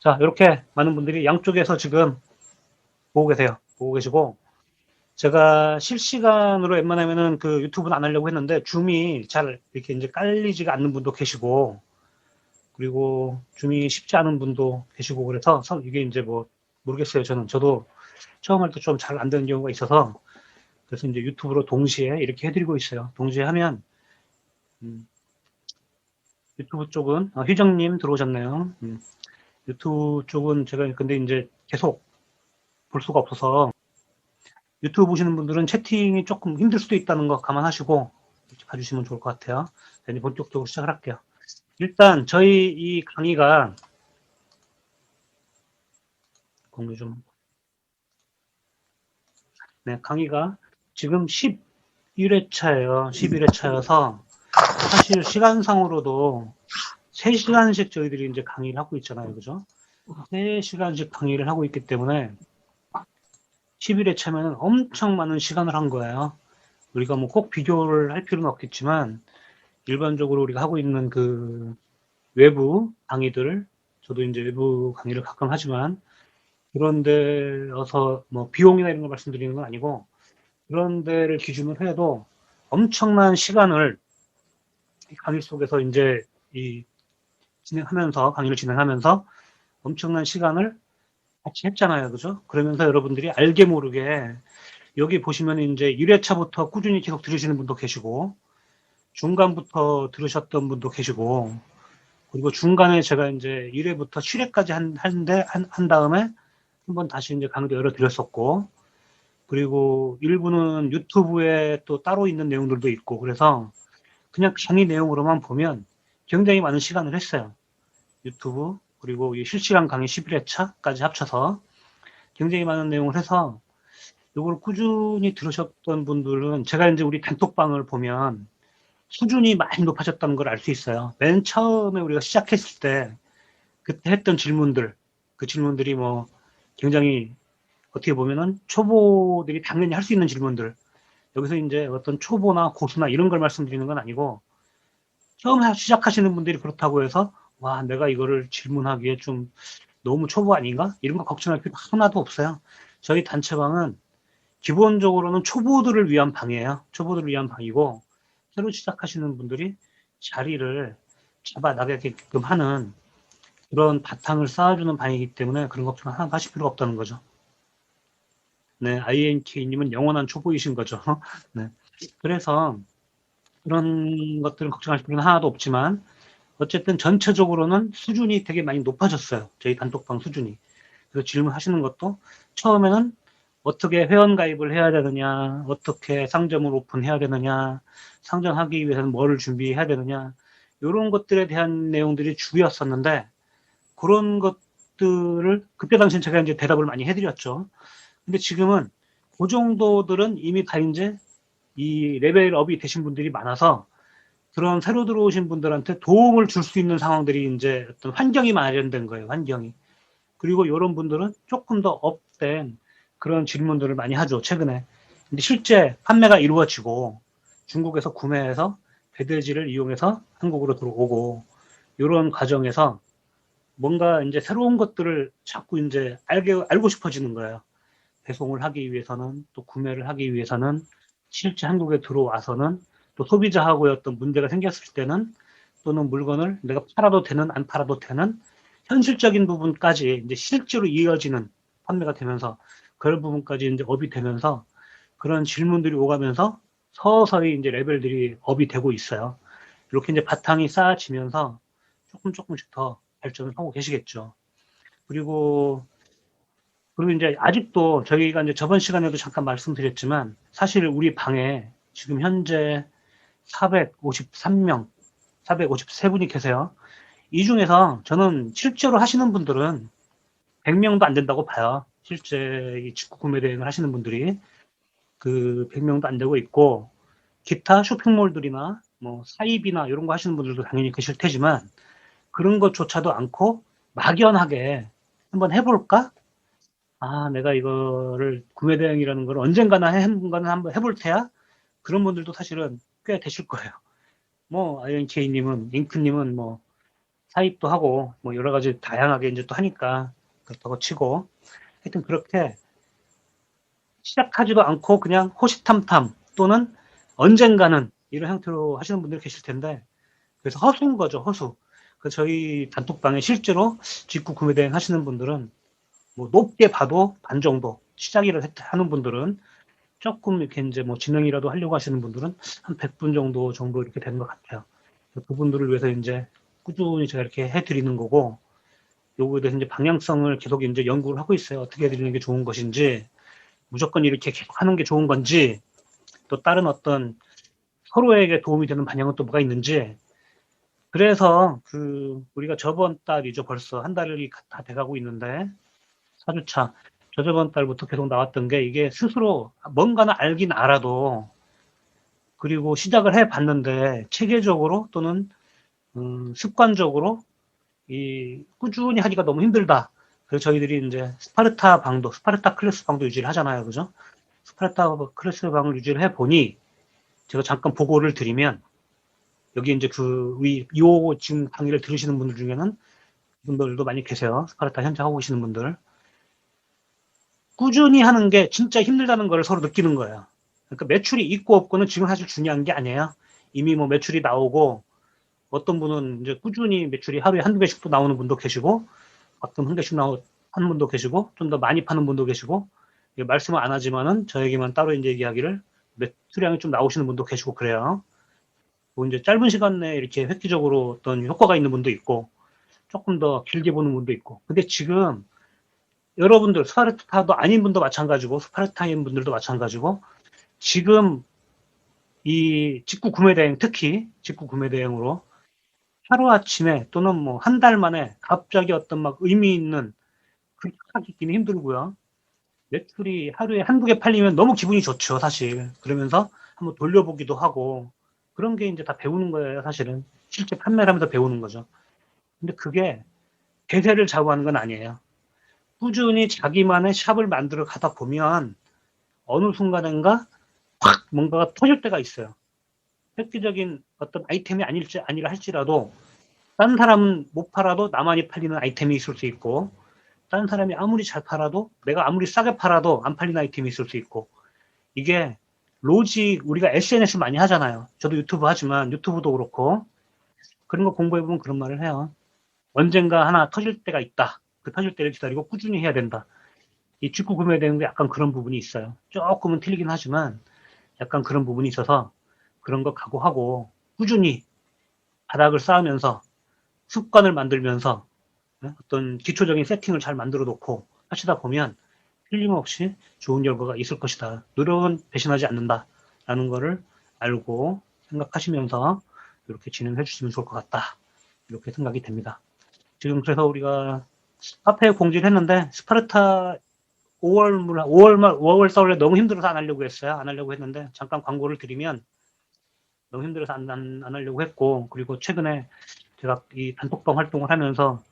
자, 이렇게 많은 분들이 양쪽에서 지금 보고 계세요. 보고 계시고, 제가 실시간으로 웬만하면은 그 유튜브는 안 하려고 했는데, 줌이 잘 이렇게 이제 깔리지가 않는 분도 계시고, 그리고 줌이 쉽지 않은 분도 계시고, 그래서 이게 이제 뭐, 모르겠어요. 저도 처음 할 때 좀 잘 안 되는 경우가 있어서, 그래서 이제 유튜브로 동시에 이렇게 해드리고 있어요. 동시에 하면, 음, 유튜브 쪽은, 희정님 들어오셨네요. 유튜브 쪽은 제가 근데 이제 계속 볼 수가 없어서, 유튜브 보시는 분들은 채팅이 조금 힘들 수도 있다는 거 감안하시고 이렇게 봐주시면 좋을 것 같아요. 이제 본격적으로 시작을 할게요. 일단 저희 이 강의가 공유 좀, 네, 강의가 지금 11회차예요. 11회차여서 사실 시간상으로도 3시간씩 저희들이 이제 강의를 하고 있잖아요. 그죠? 3시간씩 강의를 하고 있기 때문에 11회차면 엄청 많은 시간을 한 거예요. 우리가 뭐 꼭 비교를 할 필요는 없겠지만 일반적으로 우리가 하고 있는 그 외부 강의들, 저도 이제 외부 강의를 가끔 하지만 그런 데여서 뭐 비용이나 이런 걸 말씀드리는 건 아니고 그런 데를 기준으로 해도 엄청난 시간을 강의 속에서 이제 이 강의를 진행하면서 엄청난 시간을 같이 했잖아요. 그죠? 그러면서 여러분들이 알게 모르게 여기 보시면 이제 1회차부터 꾸준히 계속 들으시는 분도 계시고 중간부터 들으셨던 분도 계시고 그리고 중간에 제가 이제 1회부터 7회까지 한 다음에 한번 다시 이제 강의도 열어드렸었고, 그리고 일부는 유튜브에 또 따로 있는 내용들도 있고, 그래서 그냥 강의 내용으로만 보면 굉장히 많은 시간을 했어요. 유튜브, 그리고 이 실시간 강의 11회차까지 합쳐서 굉장히 많은 내용을 해서 이걸 꾸준히 들으셨던 분들은 제가 이제 우리 단톡방을 보면 수준이 많이 높아졌다는 걸 알 수 있어요. 맨 처음에 우리가 시작했을 때 그때 했던 질문들, 그 질문들이 뭐 굉장히 어떻게 보면은 초보들이 당연히 할 수 있는 질문들. 여기서 이제 어떤 초보나 고수나 이런 걸 말씀드리는 건 아니고 처음 시작하시는 분들이 그렇다고 해서 와, 내가 이거를 질문하기에 좀 너무 초보 아닌가? 이런 거 걱정할 필요 하나도 없어요. 저희 단체방은 기본적으로는 초보들을 위한 방이에요. 초보들을 위한 방이고 새로 시작하시는 분들이 자리를 잡아 나가게끔 하는 그런 바탕을 쌓아주는 방이기 때문에 그런 걱정 하나 하실 필요가 없다는 거죠. 네, INK님은 영원한 초보이신 거죠. 네. 그래서 그런 것들은 걱정하실 필요는 하나도 없지만 어쨌든 전체적으로는 수준이 되게 많이 높아졌어요. 저희 단톡방 수준이. 그래서 질문하시는 것도 처음에는 어떻게 회원 가입을 해야 되느냐, 어떻게 상점을 오픈해야 되느냐, 상점하기 위해서는 뭐를 준비해야 되느냐, 이런 것들에 대한 내용들이 주였었는데 그런 것들을 그때 당시엔 제가 이제 대답을 많이 해드렸죠. 근데 지금은 그 정도들은 이미 다 이제 이 레벨업이 되신 분들이 많아서 그런 새로 들어오신 분들한테 도움을 줄 수 있는 상황들이 이제 어떤 환경이 마련된 거예요, 환경이. 그리고 이런 분들은 조금 더 업된 그런 질문들을 많이 하죠, 최근에. 근데 실제 판매가 이루어지고 중국에서 구매해서 배대지를 이용해서 한국으로 들어오고 이런 과정에서 뭔가 이제 새로운 것들을 자꾸 이제 알고 싶어지는 거예요. 배송을 하기 위해서는 또 구매를 하기 위해서는 실제 한국에 들어와서는 또 소비자하고의 어떤 문제가 생겼을 때는 또는 물건을 내가 팔아도 되는 안 팔아도 되는 현실적인 부분까지 이제 실제로 이어지는 판매가 되면서 그런 부분까지 이제 업이 되면서 그런 질문들이 오가면서 서서히 이제 레벨들이 업이 되고 있어요. 이렇게 이제 바탕이 쌓아지면서 조금씩 더 발전을 하고 계시겠죠. 그리고 이제 아직도 저희가 이제 저번 시간에도 잠깐 말씀드렸지만 사실 우리 방에 지금 현재 453명, 453분이 계세요. 이 중에서 저는 실제로 하시는 분들은 100명도 안 된다고 봐요. 실제 이 직구 구매 대행을 하시는 분들이 그 100명도 안 되고 있고 기타 쇼핑몰들이나 뭐 사입이나 이런 거 하시는 분들도 당연히 계실 테지만 그런 것조차도 않고 막연하게 한번 해볼까? 아, 내가 이거를 구매 대행이라는 걸 언젠가나 한번 해볼 테야? 그런 분들도 사실은 꽤 되실 거예요. 뭐, INK님은, 잉크님은 뭐, 사입도 하고 뭐 여러 가지 다양하게 이제 또 하니까 그렇다고 치고 하여튼 그렇게 시작하지도 않고 그냥 호시탐탐 또는 언젠가는 이런 형태로 하시는 분들이 계실 텐데 그래서 허수인 거죠, 허수. 그 저희 단톡방에 실제로 직구 구매 대행 하시는 분들은 뭐 높게 봐도 반 정도 시작이라 하는 분들은 조금 이렇게 이제 뭐 진행이라도 하려고 하시는 분들은 한 100분 정도 이렇게 되는 것 같아요. 그분들을 위해서 이제 꾸준히 제가 이렇게 해드리는 거고, 요거에 대해서 이제 방향성을 계속 이제 연구를 하고 있어요. 어떻게 해드리는 게 좋은 것인지, 무조건 이렇게 계속 하는 게 좋은 건지, 또 다른 어떤 서로에게 도움이 되는 방향은 또 뭐가 있는지. 그래서 우리가 저번 달이죠. 벌써 한 달이 다 돼가고 있는데, 4주차. 저번 달부터 계속 나왔던 게 이게 스스로 뭔가는 알긴 알아도 그리고 시작을 해 봤는데 체계적으로 또는 습관적으로 꾸준히 하기가 너무 힘들다. 그래서 저희들이 이제 스파르타 클래스 방도 유지를 하잖아요. 그죠? 스파르타 클래스 방을 유지를 해 보니 제가 잠깐 보고를 드리면 여기 이제 지금 강의를 들으시는 분들 중에는 분들도 많이 계세요. 스파르타 현재 하고 계시는 분들. 꾸준히 하는 게 진짜 힘들다는 걸 서로 느끼는 거예요. 그러니까 매출이 있고 없고는 지금 사실 중요한 게 아니에요. 이미 뭐 매출이 나오고 어떤 분은 이제 꾸준히 매출이 하루에 한두 개씩도 나오는 분도 계시고 가끔 한 개씩 하는 분도 계시고 좀 더 많이 파는 분도 계시고 말씀은 안 하지만은 저에게만 따로 이제 이야기를 매출량이 좀 나오시는 분도 계시고 그래요. 뭐 이제 짧은 시간 내에 이렇게 획기적으로 어떤 효과가 있는 분도 있고 조금 더 길게 보는 분도 있고 근데 지금 여러분들 스파르타도 아닌 분도 마찬가지고 스파르타인 분들도 마찬가지고 지금 이 직구 구매 대행 특히 직구 구매 대행으로 하루아침에 또는 뭐 한 달 만에 갑자기 어떤 막 의미 있는 그렇게 하기는 힘들고요. 매출이 하루에 한두 개 팔리면 너무 기분이 좋죠, 사실. 그러면서 한번 돌려보기도 하고 그런 게 이제 다 배우는 거예요, 사실은. 실제 판매를 하면서 배우는 거죠. 근데 그게 대세를 좌우하는 건 아니에요. 꾸준히 자기만의 샵을 만들어 가다 보면 어느 순간인가 확 뭔가가 터질 때가 있어요. 획기적인 어떤 아이템이 아니라 할지라도 딴 사람은 못 팔아도 나만이 팔리는 아이템이 있을 수 있고 다른 사람이 아무리 잘 팔아도 내가 아무리 싸게 팔아도 안 팔리는 아이템이 있을 수 있고 이게 우리가 SNS 많이 하잖아요. 저도 유튜브 하지만 유튜브도 그렇고 그런 거 공부해보면 그런 말을 해요. 언젠가 하나 터질 때가 있다. 그 터질 때를 기다리고 꾸준히 해야 된다. 이 직구 구매에 대한 게 약간 그런 부분이 있어요. 조금은 틀리긴 하지만 약간 그런 부분이 있어서 그런 거 각오하고 꾸준히 바닥을 쌓으면서 습관을 만들면서 어떤 기초적인 세팅을 잘 만들어 놓고 하시다 보면 틀림없이 좋은 결과가 있을 것이다. 노력은 배신하지 않는다라는 거를 알고 생각하시면서 이렇게 진행해 주시면 좋을 것 같다. 이렇게 생각이 됩니다. 지금 그래서 우리가 카페에 공지를 했는데 스파르타 5월 달에 너무 힘들어서 안 하려고 했어요. 안 하려고 했는데 잠깐 광고를 드리면 너무 힘들어서 안 하려고 했고 그리고 최근에 제가 이 단톡방 활동을 하면서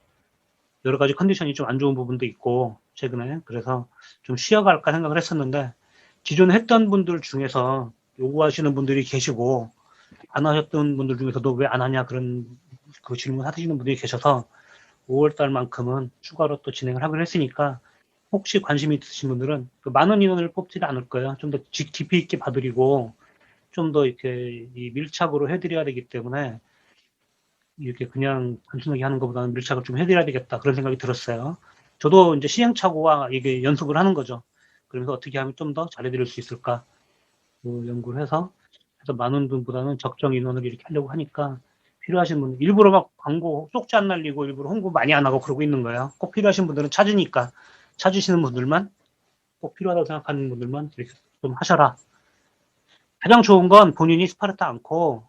여러 가지 컨디션이 좀 안 좋은 부분도 있고 최근에 그래서 좀 쉬어갈까 생각을 했었는데 기존에 했던 분들 중에서 요구하시는 분들이 계시고 안 하셨던 분들 중에서도 왜 안 하냐 그런 그 질문 하시는 분들이 계셔서 5월달만큼은 추가로 또 진행을 하기로 했으니까 혹시 관심이 있으신 분들은 그 많은 인원을 뽑지는 않을 거예요. 좀 더 깊이 있게 봐드리고 좀 더 이렇게 밀착으로 해드려야 되기 때문에 이렇게 그냥 단순하게 하는 것보다는 밀착을 좀 해드려야 되겠다 그런 생각이 들었어요. 저도 이제 시행착오와 이게 연습을 하는 거죠. 그래서 어떻게 하면 좀 더 잘해드릴 수 있을까 연구를 해서 많은 분보다는 적정 인원을 이렇게 하려고 하니까 필요하신 분 일부러 막 광고 쪽지 안 날리고 일부러 홍보 많이 안 하고 그러고 있는 거예요. 꼭 필요하신 분들은 찾으시는 분들만 꼭 필요하다고 생각하는 분들만 이렇게 좀 하셔라. 가장 좋은 건 본인이 스파르타 않고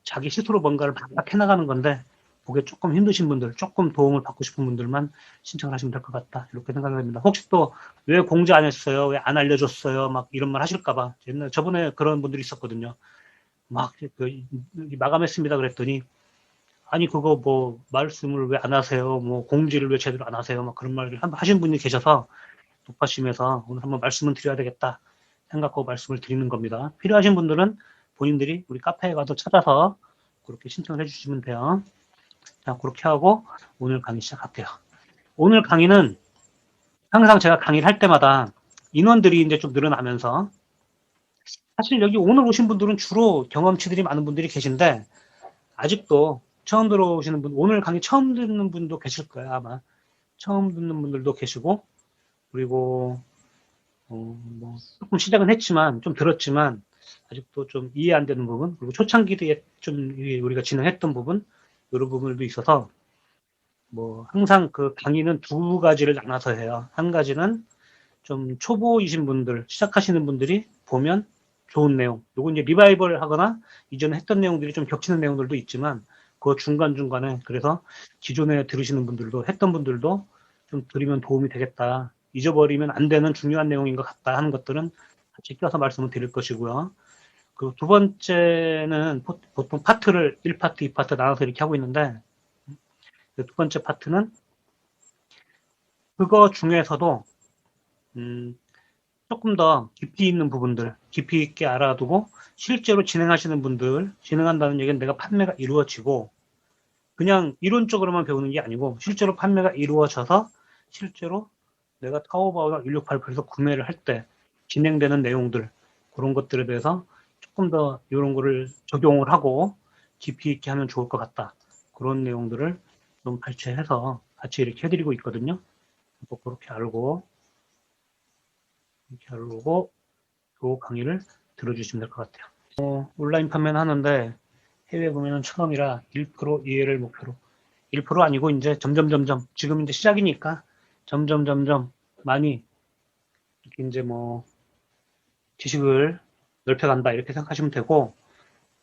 자기 스스로 뭔가를 막 해나가는 건데 그게 조금 힘드신 분들, 조금 도움을 받고 싶은 분들만 신청을 하시면 될 것 같다. 이렇게 생각이 됩니다. 혹시 또 왜 공지 안 했어요? 왜 안 알려줬어요? 막 이런 말 하실까봐. 저번에 그런 분들이 있었거든요. 마감했습니다. 그랬더니 아니 그거 뭐 말씀을 왜 안 하세요? 뭐 공지를 왜 제대로 안 하세요? 막 그런 말을 하신 분이 계셔서 높아심에서 오늘 한번 말씀을 드려야 되겠다 생각하고 말씀을 드리는 겁니다. 필요하신 분들은 본인들이 우리 카페에 가서 찾아서 그렇게 신청을 해주시면 돼요. 자, 그렇게 하고 오늘 강의 시작할게요. 오늘 강의는 항상 제가 강의를 할 때마다 인원들이 이제 좀 늘어나면서 사실 여기 오늘 오신 분들은 주로 경험치들이 많은 분들이 계신데 아직도 처음 들어오시는 분, 오늘 강의 처음 듣는 분도 계실 거예요, 아마. 처음 듣는 분들도 계시고, 그리고, 뭐, 조금 시작은 했지만, 좀 들었지만, 아직도 좀 이해 안 되는 부분, 그리고 초창기에 좀 우리가 진행했던 부분, 이런 부분들도 있어서, 뭐, 항상 그 강의는 두 가지를 나눠서 해요. 한 가지는 좀 초보이신 분들, 시작하시는 분들이 보면 좋은 내용. 요거 이제 리바이벌 하거나 이전에 했던 내용들이 좀 겹치는 내용들도 있지만 그 중간중간에 그래서 기존에 들으시는 분들도 했던 분들도 좀 들으면 도움이 되겠다. 잊어버리면 안 되는 중요한 내용인 것 같다 하는 것들은 같이 껴서 말씀을 드릴 것이고요. 그 두 번째는 보통 파트를 1파트, 2파트 나눠서 이렇게 하고 있는데 그 두 번째 파트는 그거 중에서도 조금 더 깊이 있는 부분들, 깊이 있게 알아두고 실제로 진행하시는 분들, 진행한다는 얘기는 내가 판매가 이루어지고 그냥 이론적으로만 배우는 게 아니고 실제로 판매가 이루어져서 실제로 내가 타오바오나 1688에서 구매를 할 때 진행되는 내용들 그런 것들에 대해서 조금 더 이런 거를 적용을 하고 깊이 있게 하면 좋을 것 같다. 그런 내용들을 좀 발췌해서 같이 이렇게 해드리고 있거든요. 꼭 그렇게 알고 이렇게 알고 그 강의를 들어주시면 될 것 같아요. 온라인 판매는 하는데 해외 구매는 처음이라 1% 이해를 목표로 1% 아니고 이제 점점 지금 이제 시작이니까 점점 많이 이렇게 이제 뭐 지식을 넓혀간다 이렇게 생각하시면 되고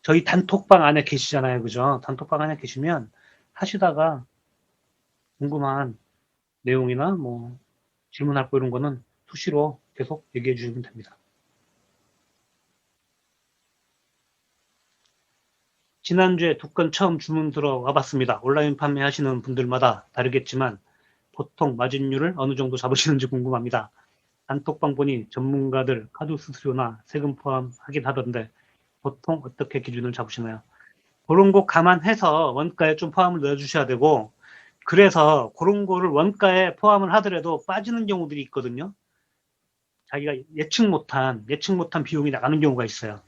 저희 단톡방 안에 계시잖아요, 그죠? 단톡방 안에 계시면 하시다가 궁금한 내용이나 뭐 질문할 거 이런 거는 수시로 계속 얘기해 주시면 됩니다. 지난주에 2건 처음 주문 들어와 봤습니다. 온라인 판매하시는 분들마다 다르겠지만 보통 마진율을 어느 정도 잡으시는지 궁금합니다. 단톡방 보니 전문가들 카드 수수료나 세금 포함하긴 하던데 보통 어떻게 기준을 잡으시나요? 그런 거 감안해서 원가에 좀 포함을 넣어주셔야 되고 그래서 그런 거를 원가에 포함을 하더라도 빠지는 경우들이 있거든요. 자기가 예측 못한 비용이 나가는 경우가 있어요.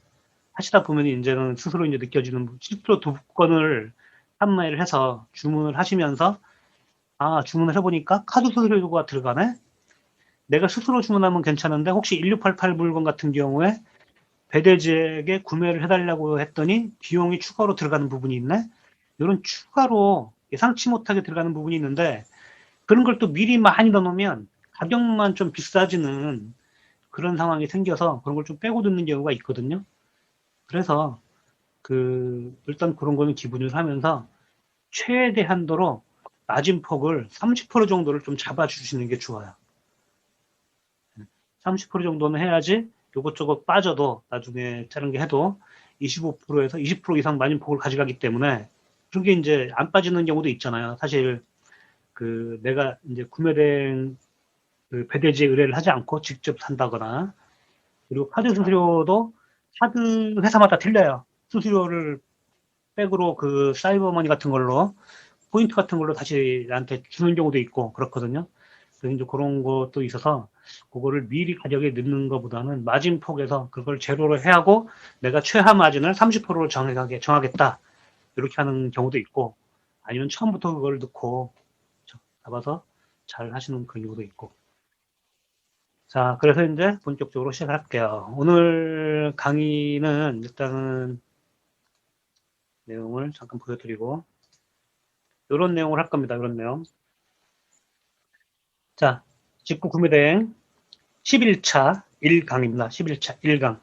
하시다 보면 이제는 스스로 이제 느껴지는 실제로 2건을 판매를 해서 주문을 하시면서 주문을 해보니까 카드 수수료가 들어가네. 내가 스스로 주문하면 괜찮은데 혹시 1688 물건 같은 경우에 배대지에게 구매를 해달라고 했더니 비용이 추가로 들어가는 부분이 있네. 이런 추가로 예상치 못하게 들어가는 부분이 있는데 그런 걸 또 미리 많이 넣어놓으면 가격만 좀 비싸지는 그런 상황이 생겨서 그런 걸 좀 빼고 듣는 경우가 있거든요. 그래서 일단 그런 거는 기본으로 하면서 최대한도로 마진폭을 30% 정도를 좀 잡아주시는 게 좋아요. 30% 정도는 해야지 요것저것 빠져도 나중에 다른 게 해도 25%에서 20% 이상 마진폭을 가져가기 때문에 그런 게 이제 안 빠지는 경우도 있잖아요. 사실 내가 이제 구매된 배대지에 의뢰를 하지 않고 직접 산다거나 그리고 카드 수수료도 카드 회사마다 틀려요. 수수료를 백으로 사이버머니 같은 걸로 포인트 같은 걸로 다시 나한테 주는 경우도 있고 그렇거든요. 그래서 이제 그런 것도 있어서 그거를 미리 가격에 넣는 것보다는 마진폭에서 그걸 제로로 해야 하고 내가 최하 마진을 30%로 정하겠다 이렇게 하는 경우도 있고 아니면 처음부터 그걸 넣고 잡아서 잘 하시는 그런 경우도 있고. 자, 그래서 이제 본격적으로 시작할게요. 오늘 강의는 일단은 내용을 잠깐 보여드리고 이런 내용을 할 겁니다. 이런 내용. 자, 직구 구매대행 11차 1강입니다. 11차 1강.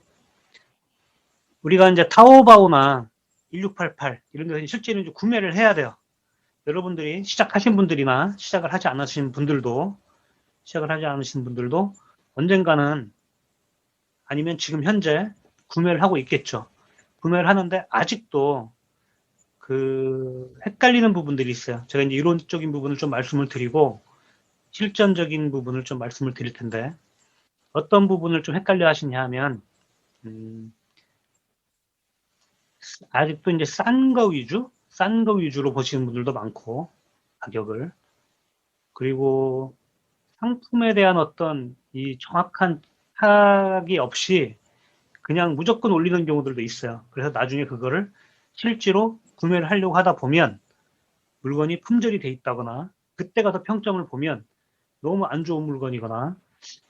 우리가 이제 타오바오나 1688 이런 데서 실제로 이제 구매를 해야 돼요. 여러분들이 시작하신 분들이나 시작을 하지 않으신 분들도 언젠가는 아니면 지금 현재 구매를 하고 있겠죠. 구매를 하는데 아직도 헷갈리는 부분들이 있어요. 제가 이제 이론적인 부분을 좀 말씀을 드리고 실전적인 부분을 좀 말씀을 드릴 텐데 어떤 부분을 좀 헷갈려 하시냐 하면 아직도 이제 싼 거 위주, 싼 거 위주로 보시는 분들도 많고, 가격을. 그리고 상품에 대한 어떤 이 정확한 파악이 없이 그냥 무조건 올리는 경우들도 있어요. 그래서 나중에 그거를 실제로 구매를 하려고 하다 보면 물건이 품절이 돼 있다거나 그때 가서 평점을 보면 너무 안 좋은 물건이거나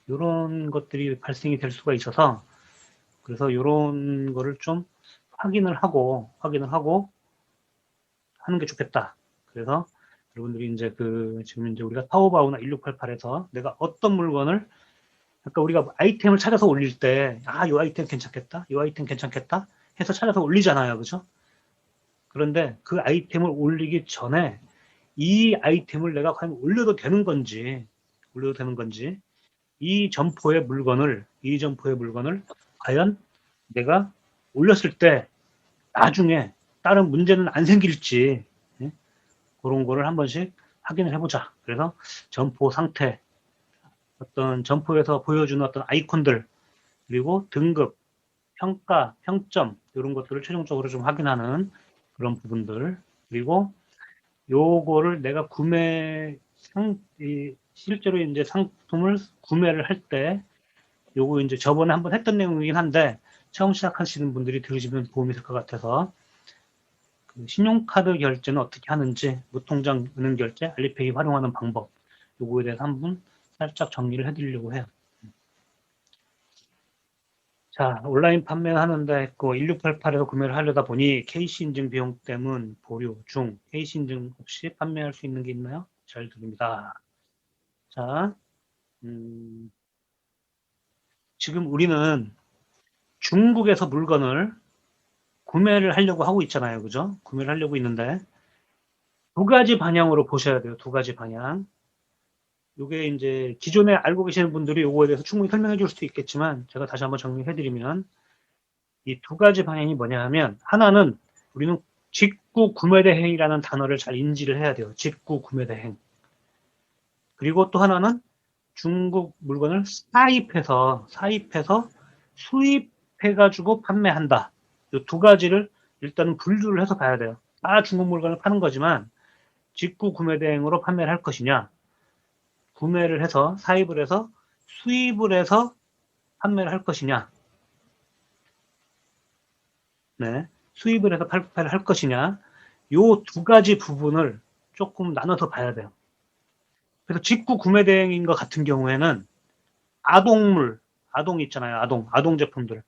이런 것들이 발생이 될 수가 있어서 그래서 이런 거를 좀 확인을 하고 하는 게 좋겠다. 그래서 여러분들이 이제 지금 이제 우리가 타오바오나 1688에서 내가 어떤 물건을 그러니까 우리가 아이템을 찾아서 올릴 때, 이 아이템 괜찮겠다, 이 아이템 괜찮겠다 해서 찾아서 올리잖아요. 그죠? 그런데 그 아이템을 올리기 전에 이 아이템을 내가 과연 올려도 되는 건지, 이 점포의 물건을 과연 내가 올렸을 때 나중에 다른 문제는 안 생길지, 예? 그런 거를 한 번씩 확인을 해보자. 그래서 점포 상태, 어떤 점포에서 보여주는 어떤 아이콘들, 그리고 등급, 평가, 평점, 이런 것들을 최종적으로 좀 확인하는 그런 부분들. 그리고 요거를 내가 실제로 이제 상품을 구매를 할 때, 요거 이제 저번에 한번 했던 내용이긴 한데, 처음 시작하시는 분들이 들으시면 도움이 될 것 같아서, 신용카드 결제는 어떻게 하는지, 무통장 은행 결제, 알리페이 활용하는 방법, 요거에 대해서 한번 살짝 정리를 해드리려고 해요. 자, 온라인 판매를 하는데 1688에서 구매를 하려다 보니 KC 인증 비용 때문 보류 중 KC 인증 없이 판매할 수 있는 게 있나요? 잘 들립니다. 자, 지금 우리는 중국에서 물건을 구매를 하려고 하고 있잖아요. 그죠? 구매를 하려고 있는데 두 가지 방향으로 보셔야 돼요. 두 가지 방향. 요게 이제 기존에 알고 계시는 분들이 요거에 대해서 충분히 설명해 줄 수도 있겠지만 제가 다시 한번 정리해 드리면 이 두 가지 방향이 뭐냐 하면 하나는 우리는 직구 구매대행이라는 단어를 잘 인지를 해야 돼요. 직구 구매대행. 그리고 또 하나는 중국 물건을 사입해서 수입해가지고 판매한다. 이 두 가지를 일단은 분류를 해서 봐야 돼요. 중국 물건을 파는 거지만 직구 구매대행으로 판매를 할 것이냐, 구매를 해서 사입을 해서 수입을 해서 판매를 할 것이냐, 네, 수입을 해서 판매를 할 것이냐, 요 두 가지 부분을 조금 나눠서 봐야 돼요. 그래서 직구 구매 대행인 것 같은 경우에는 아동 있잖아요. 아동 제품들.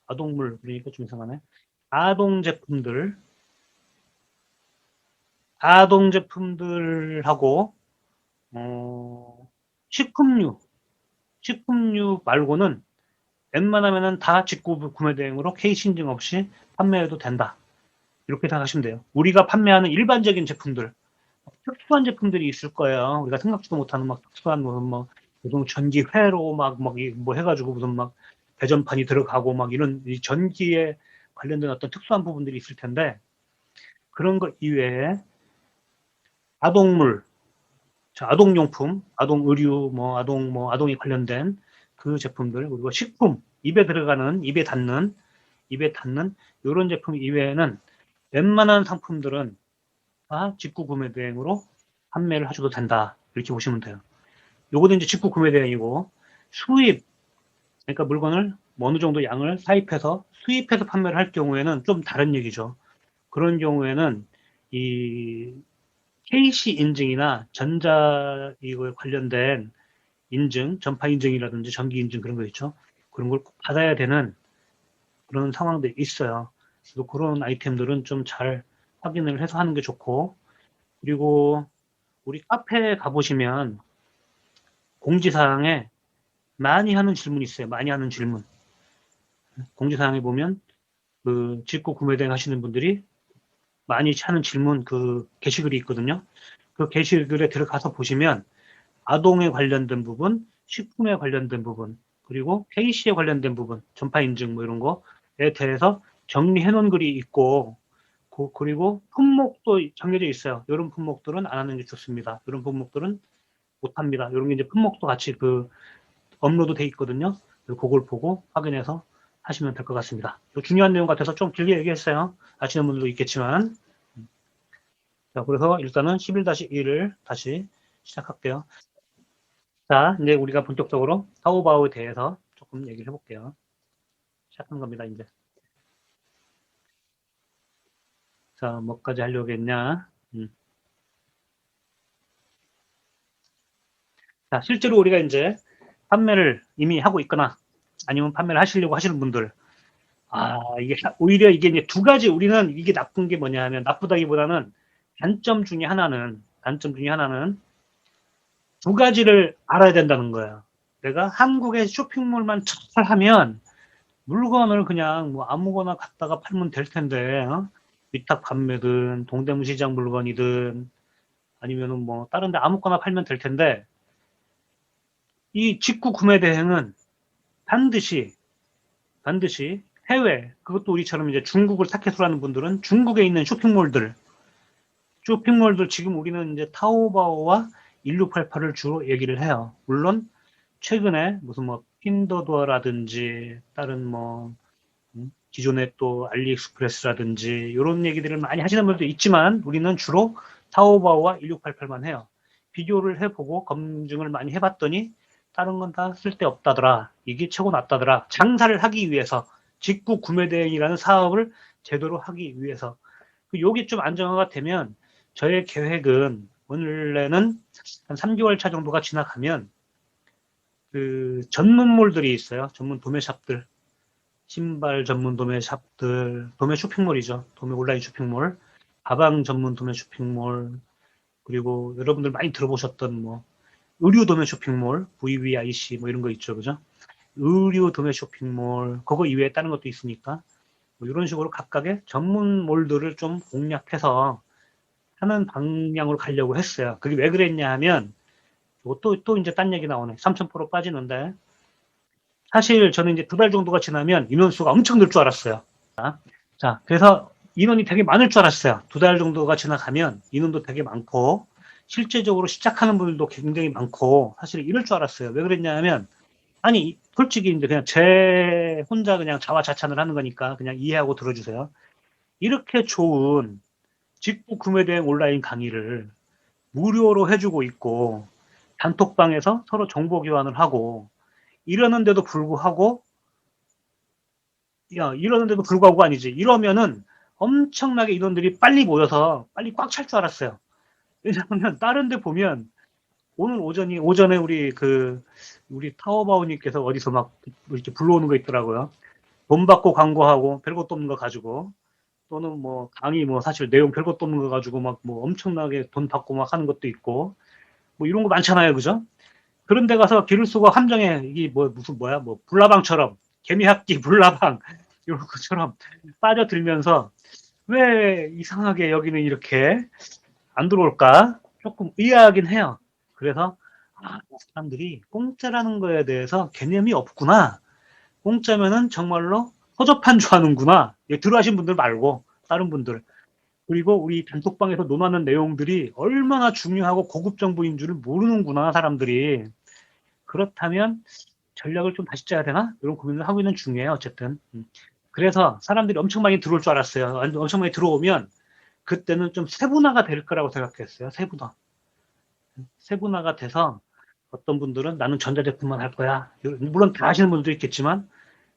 아동물, 그러니까 좀 이상하네. 아동 제품들하고, 식품류 말고는 웬만하면은 다 직구 구매 대행으로 케이스 인증 없이 판매해도 된다. 이렇게 생각하시면 돼요. 우리가 판매하는 일반적인 제품들, 특수한 제품들이 있을 거예요. 우리가 생각지도 못하는 막 특수한 무슨 전기 회로 뭐 해가지고 무슨 막 배전판이 들어가고 막 이런 이 전기에 관련된 어떤 특수한 부분들이 있을 텐데 그런 것 이외에 아동물, 아동용품, 아동 의류, 아동이 관련된 그 제품들 그리고 식품, 입에 닿는 이런 제품 이외에는 웬만한 상품들은 직구 구매 대행으로 판매를 하셔도 된다. 이렇게 보시면 돼요. 요거는 이제 직구 구매 대행이고 수입, 그러니까 물건을 어느 정도 양을 수입해서 판매를 할 경우에는 좀 다른 얘기죠. 그런 경우에는 이 KC 인증이나 전자 이거에 관련된 인증, 전파 인증이라든지 전기 인증 그런 거 있죠. 그런 걸 꼭 받아야 되는 그런 상황들이 있어요. 그래서 그런 아이템들은 좀 잘 확인을 해서 하는 게 좋고 그리고 우리 카페에 가보시면 공지사항에 많이 하는 질문이 있어요. 많이 하는 질문. 공지사항에 보면 그 직구 구매 대행 하시는 분들이 많이 하는 질문 그 게시글이 있거든요. 그 게시글에 들어가서 보시면 아동에 관련된 부분, 식품에 관련된 부분, 그리고 KC에 관련된 부분, 전파 인증 이런 거에 대해서 정리해 놓은 글이 있고 그리고 품목도 정해져 있어요. 이런 품목들은 안 하는 게 좋습니다. 이런 품목들은 못 합니다. 이런 게 이제 품목도 같이 업로드 돼 있거든요. 그걸 보고 확인해서 하시면 될 것 같습니다. 중요한 내용 같아서 좀 길게 얘기했어요. 아시는 분들도 있겠지만 자, 그래서 일단은 11-1을 다시 시작할게요. 자, 이제 우리가 본격적으로 타오바오에 대해서 조금 얘기를 해볼게요. 시작한 겁니다, 이제. 자, 뭐까지 하려고 했냐. 자, 실제로 우리가 이제 판매를 이미 하고 있거나 아니면 판매를 하시려고 하시는 분들, 이게 오히려 이게 이제 두 가지 우리는 이게 나쁜 게 뭐냐 하면 나쁘다기보다는 단점 중에 하나는 두 가지를 알아야 된다는 거예요. 내가 한국의 쇼핑몰만 하면 물건을 그냥 뭐 아무거나 갖다가 팔면 될 텐데, 위탁 판매든 동대문 시장 물건이든 아니면은 뭐 다른 데 아무거나 팔면 될 텐데, 이 직구 구매 대행은 반드시 해외, 그것도 우리처럼 이제 중국을 타켓으로 하는 분들은 중국에 있는 쇼핑몰들 지금 우리는 이제 타오바오와 1688을 주로 얘기를 해요. 물론 최근에 무슨 뭐 핀더도어라든지 다른 뭐 기존에 또 알리익스프레스라든지 이런 얘기들을 많이 하시는 분들도 있지만 우리는 주로 타오바오와 1688만 해요. 비교를 해보고 검증을 많이 해봤더니 다른 건 다 쓸데없다더라. 이게 최고 낫다더라. 장사를 하기 위해서 직구 구매 대행이라는 사업을 제대로 하기 위해서 요게 좀 안정화가 되면 저의 계획은 원래는 한 3개월 차 정도가 지나가면 그 전문몰들이 있어요. 전문 도매샵들. 신발 전문 도매샵들, 도매 쇼핑몰이죠. 도매 온라인 쇼핑몰. 가방 전문 도매 쇼핑몰. 그리고 여러분들 많이 들어보셨던 뭐 의류 도매 쇼핑몰, VVIC 뭐 이런 거 있죠. 그죠? 의류 도매 쇼핑몰, 그거 이외에 다른 것도 있으니까 뭐 이런 식으로 각각의 전문몰들을 좀 공략해서 하는 방향으로 가려고 했어요. 그게 왜 그랬냐 하면 또 이제 딴 얘기 나오네. 3,000% 빠지는데 사실 저는 이제 2달 정도가 지나면 인원수가 엄청 늘 줄 알았어요. 자, 그래서 인원이 되게 많을 줄 알았어요. 2달 정도가 지나가면 인원도 되게 많고 실제적으로 시작하는 분들도 굉장히 많고 사실 이럴 줄 알았어요. 왜 그랬냐 하면 아니 솔직히 이제 그냥 제 혼자 그냥 자화자찬을 하는 거니까 그냥 이해하고 들어주세요. 이렇게 좋은 직구 구매 대행 온라인 강의를 무료로 해주고 있고 단톡방에서 서로 정보 교환을 하고 이러는데도 불구하고 이러는데도 불구하고 아니지 이러면은 엄청나게 인원들이 빨리 모여서 빨리 꽉 찰 줄 알았어요. 왜냐하면 다른 데 보면 오늘 오전에 우리 타오바오님께서 어디서 막 이렇게 불러오는 거 있더라고요. 돈 받고 광고하고 별것도 없는 거 가지고 또는 뭐 강의 뭐 사실 내용 별것도 없는 거 가지고 막 뭐 엄청나게 돈 받고 막 하는 것도 있고 뭐 이런 거 많잖아요, 그죠? 그런 데 가서 기를 쓰고 함정에 이게 뭐 무슨 뭐야 뭐 불나방처럼 개미합기 불나방 이런 것처럼 빠져들면서 왜 이상하게 여기는 이렇게 안 들어올까 조금 의아하긴 해요. 그래서 사람들이 공짜라는 거에 대해서 개념이 없구나. 공짜면은 정말로 허접한 줄 아는구나. 들어하신 분들 말고 다른 분들. 그리고 우리 단톡방에서 논하는 내용들이 얼마나 중요하고 고급 정보인 줄을 모르는구나 사람들이. 그렇다면 전략을 좀 다시 짜야 되나? 이런 고민을 하고 있는 중이에요. 어쨌든. 그래서 사람들이 엄청 많이 들어올 줄 알았어요. 엄청 많이 들어오면 그때는 좀 세분화가 될 거라고 생각했어요. 세분화가 돼서 어떤 분들은 나는 전자제품만 할 거야. 물론 다 하시는 분들도 있겠지만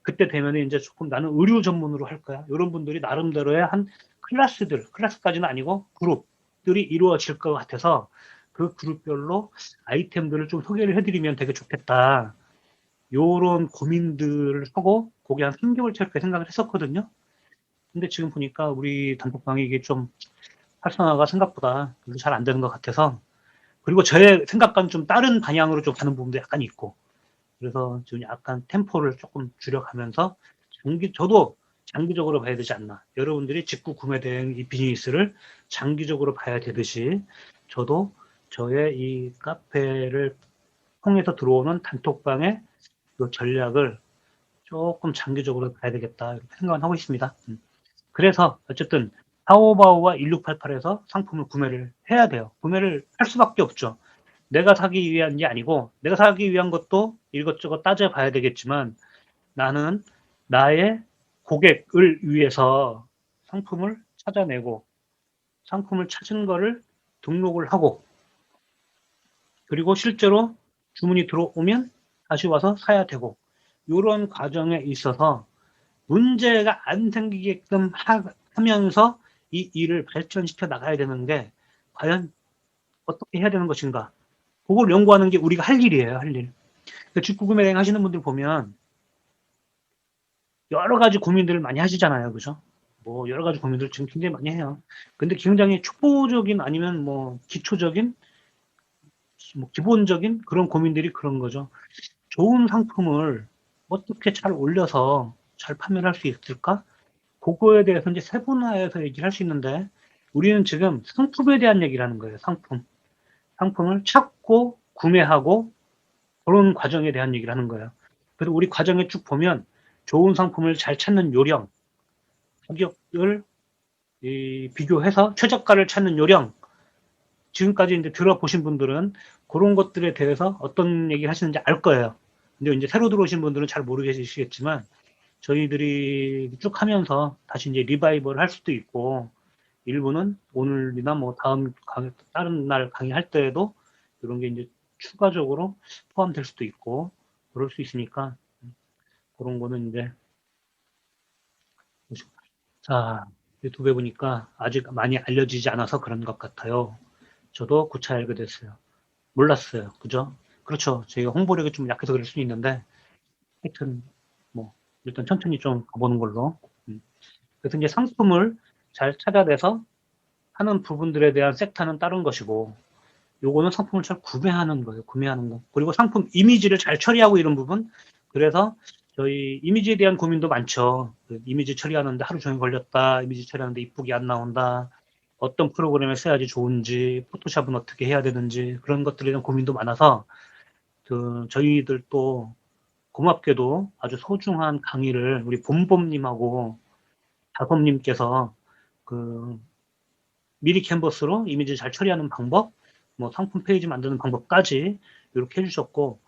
그때 되면 이제 조금 나는 의류 전문으로 할 거야. 이런 분들이 나름대로의 한 클래스까지는 아니고 그룹들이 이루어질 것 같아서 그 그룹별로 아이템들을 좀 소개를 해드리면 되게 좋겠다. 요런 고민들을 하고 그게 한 3개월째 이렇게 생각을 했었거든요. 근데 지금 보니까 우리 단톡방이 이게 좀 활성화가 생각보다 잘 안 되는 것 같아서 그리고 저의 생각과는 좀 다른 방향으로 좀 가는 부분도 약간 있고 그래서 지금 약간 템포를 조금 줄여가면서 저도 장기적으로 봐야 되지 않나. 여러분들이 직구 구매 대행 이 비즈니스를 장기적으로 봐야 되듯이 저도 저의 이 카페를 통해서 들어오는 단톡방의 그 전략을 조금 장기적으로 봐야 되겠다 이렇게 생각을 하고 있습니다. 그래서 어쨌든 타오바오와 1688에서 상품을 구매를 해야 돼요. 구매를 할 수밖에 없죠. 내가 사기 위한 게 아니고 내가 사기 위한 것도 이것저것 따져봐야 되겠지만 나는 나의 고객을 위해서 상품을 찾아내고 상품을 찾은 거를 등록을 하고, 그리고 실제로 주문이 들어오면 다시 와서 사야 되고, 이런 과정에 있어서 문제가 안 생기게끔 하면서 이 일을 발전시켜 나가야 되는데, 과연 어떻게 해야 되는 것인가? 그걸 연구하는 게 우리가 할 일이에요, 할 일. 직구구매 대행 하시는 분들 보면 여러 가지 고민들을 많이 하시잖아요. 그죠? 뭐 여러 가지 고민들을 지금 굉장히 많이 해요. 근데 굉장히 초보적인 아니면 뭐 기초적인 뭐 기본적인 그런 고민들이 그런 거죠. 좋은 상품을 어떻게 잘 올려서 잘 판매를 할 수 있을까? 그거에 대해서 이제 세분화해서 얘기를 할 수 있는데 우리는 지금 상품에 대한 얘기를 하는 거예요. 상품. 상품을 찾고 구매하고 그런 과정에 대한 얘기를 하는 거예요. 그래서 우리 과정에 쭉 보면 좋은 상품을 잘 찾는 요령, 가격을 비교해서 최저가를 찾는 요령, 지금까지 이제 들어보신 분들은 그런 것들에 대해서 어떤 얘기를 하시는지 알 거예요. 근데 이제 새로 들어오신 분들은 잘 모르겠지만 저희들이 쭉 하면서 다시 이제 리바이벌 할 수도 있고 일부는 오늘이나 뭐 다음 다른 날 강의할 때에도 이런 게 이제 추가적으로 포함될 수도 있고 그럴 수 있으니까 그런 거는 이제 자 유튜브에 보니까 아직 많이 알려지지 않아서 그런 것 같아요. 저도 구차 알게 됐어요. 몰랐어요. 그죠? 그렇죠. 저희가 홍보력이 좀 약해서 그럴 수 있는데 하여튼 뭐 일단 천천히 좀 가보는 걸로. 그래서 이제 상품을 잘 찾아내서 하는 부분들에 대한 섹터는 다른 것이고 요거는 상품을 잘 구매하는 거예요. 구매하는 거. 그리고 상품 이미지를 잘 처리하고 이런 부분. 그래서 저희 이미지에 대한 고민도 많죠. 그 이미지 처리하는데 하루 종일 걸렸다. 이미지 처리하는데 이쁘게 안 나온다. 어떤 프로그램을 써야지 좋은지, 포토샵은 어떻게 해야 되는지 그런 것들에 대한 고민도 많아서 그 저희들 또 고맙게도 아주 소중한 강의를 우리 봄봄님하고 다솜님께서 그 미리 캔버스로 이미지 잘 처리하는 방법, 뭐 상품 페이지 만드는 방법까지 이렇게 해주셨고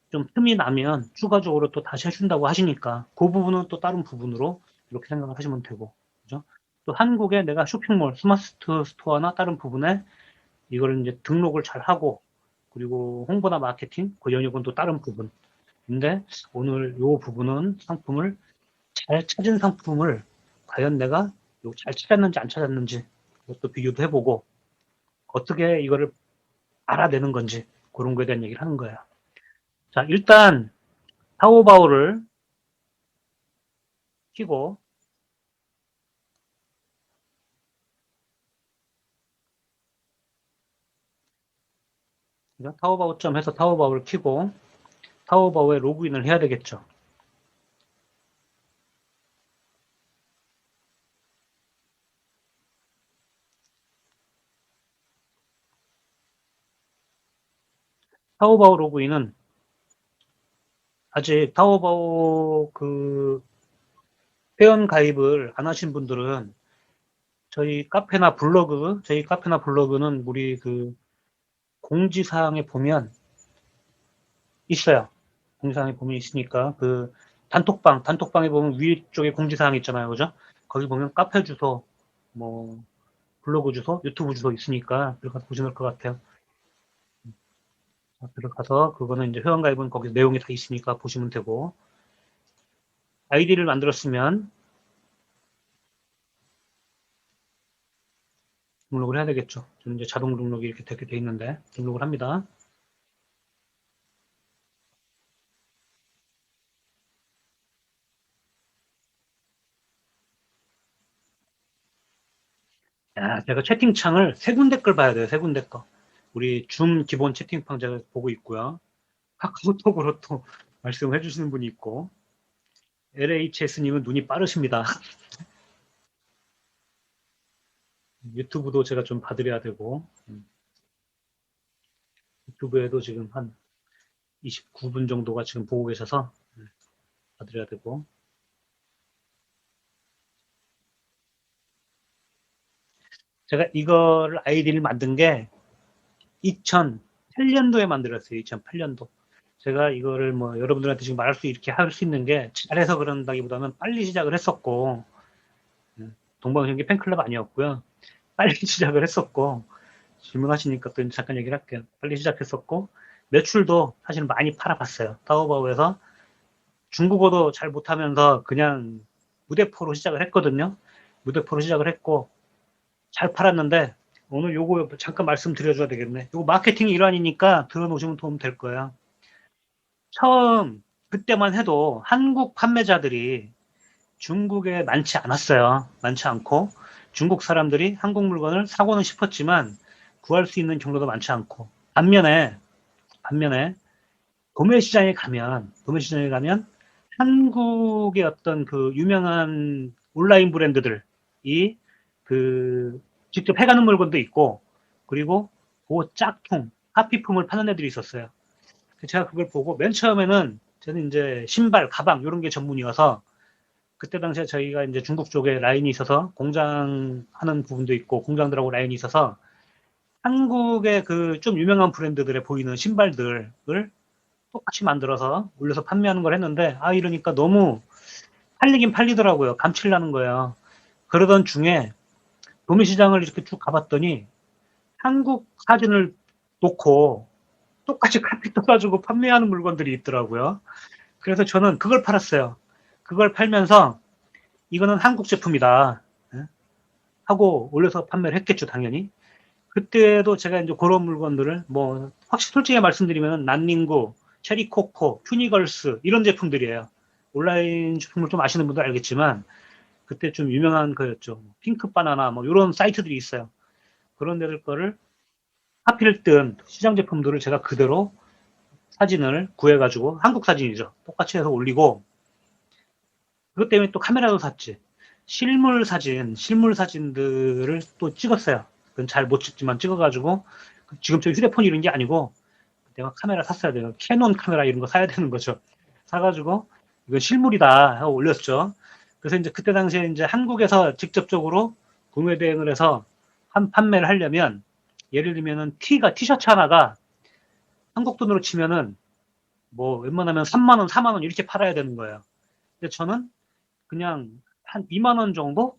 좀 틈이 나면 추가적으로 또 다시 해준다고 하시니까 그 부분은 또 다른 부분으로 이렇게 생각을 하시면 되고 그죠? 또 한국에 내가 쇼핑몰, 스마트 스토어나 다른 부분에 이걸 이제 등록을 잘 하고 그리고 홍보나 마케팅 그 영역은 또 다른 부분. 근데 오늘 요 부분은 상품을 잘 찾은 상품을 과연 내가 잘 찾았는지 안 찾았는지 그것도 비교도 해보고 어떻게 이거를 알아내는 건지 그런 거에 대한 얘기를 하는 거예요. 자, 일단 타오바오를 키고 타오바오 해서 타오바오를 키고 타오바오에 로그인을 해야 되겠죠. 타오바오 로그인은 아직 타오바오 그 회원 가입을 안 하신 분들은 저희 카페나 블로그는 우리 그 공지사항에 보면 있어요. 공지사항에 보면 있으니까 그 단톡방에 보면 위쪽에 공지사항 있잖아요. 그죠? 거기 보면 카페 주소, 뭐 블로그 주소, 유튜브 주소 있으니까 들어가서 보시면 될 것 같아요. 들어가서 그거는 이제 회원가입은 거기 내용이 다 있으니까 보시면 되고 아이디를 만들었으면 등록을 해야 되겠죠. 저는 이제 자동 등록이 이렇게 돼 있는데 등록을 합니다. 야, 제가 채팅창을 세 군데 걸 봐야 돼요. 세 군데 거. 우리 줌 기본 채팅방 제가 보고 있고요. 카카오톡으로 또 말씀해 주시는 분이 있고 LHS님은 눈이 빠르십니다. 유튜브도 제가 좀 봐드려야 되고 유튜브에도 지금 한 29분 정도가 지금 보고 계셔서 봐드려야 되고 제가 이걸 아이디를 만든 게 2008년도에 만들었어요. 2008년도. 제가 이거를 뭐 여러분들한테 지금 말할 수 이렇게 할 수 있는 게 잘해서 그런다기보다는 빨리 시작을 했었고 동방신기 팬클럽 아니었고요. 빨리 시작을 했었고, 질문하시니까 또 잠깐 얘기를 할게요. 빨리 시작했었고, 매출도 사실 많이 팔아봤어요. 타오바오에서 중국어도 잘 못하면서 그냥 무대포로 시작을 했거든요. 무대포로 시작을 했고, 잘 팔았는데, 오늘 요거 잠깐 말씀드려줘야 되겠네. 요거 마케팅 일환이니까 들어놓으시면 도움 될 거예요. 처음, 그때만 해도 한국 판매자들이 중국에 많지 않았어요. 많지 않고, 중국 사람들이 한국 물건을 사고는 싶었지만, 구할 수 있는 경로도 많지 않고, 반면에, 도매 시장에 가면, 한국의 어떤 그 유명한 온라인 브랜드들이 그 직접 해가는 물건도 있고, 그리고 그 짝퉁, 하피품을 파는 애들이 있었어요. 제가 그걸 보고 맨 처음에는 저는 이제 신발, 가방 이런 게 전문이어서 그때 당시에 저희가 이제 중국 쪽에 라인이 있어서 공장 하는 부분도 있고 공장들하고 라인이 있어서 한국의 그 좀 유명한 브랜드들에 보이는 신발들을 똑같이 만들어서 올려서 판매하는 걸 했는데 이러니까 너무 팔리긴 팔리더라고요. 감칠 나는 거예요. 그러던 중에 도매시장을 이렇게 쭉 가봤더니 한국 사진을 놓고 똑같이 카피 떠가지고 판매하는 물건들이 있더라고요. 그래서 저는 그걸 팔았어요. 그걸 팔면서 이거는 한국 제품이다 하고 올려서 판매를 했겠죠, 당연히. 그때도 제가 이제 그런 물건들을 뭐 확실히 솔직히 말씀드리면 난닝구, 체리코코, 퓨니걸스 이런 제품들이에요. 온라인 제품을 좀 아시는 분들 알겠지만 그때 좀 유명한 거였죠. 핑크 바나나 뭐 이런 사이트들이 있어요. 그런 데들 거를 하필 뜬 시장 제품들을 제가 그대로 사진을 구해가지고 한국 사진이죠. 똑같이 해서 올리고 그것 때문에 또 카메라도 샀지. 실물 사진들을 또 찍었어요. 그건 잘 못 찍지만 찍어가지고 지금 저 휴대폰 이런 게 아니고 내가 카메라 샀어야 돼요. 캐논 카메라 이런 거 사야 되는 거죠. 사가지고 이건 실물이다 하고 올렸죠. 그래서 이제 그때 당시에 이제 한국에서 직접적으로 구매 대행을 해서 판매를 하려면 예를 들면은 티셔츠 하나가 한국 돈으로 치면은 뭐 웬만하면 3만 원, 4만 원 이렇게 팔아야 되는 거예요. 근데 저는 그냥 한 2만 원 정도?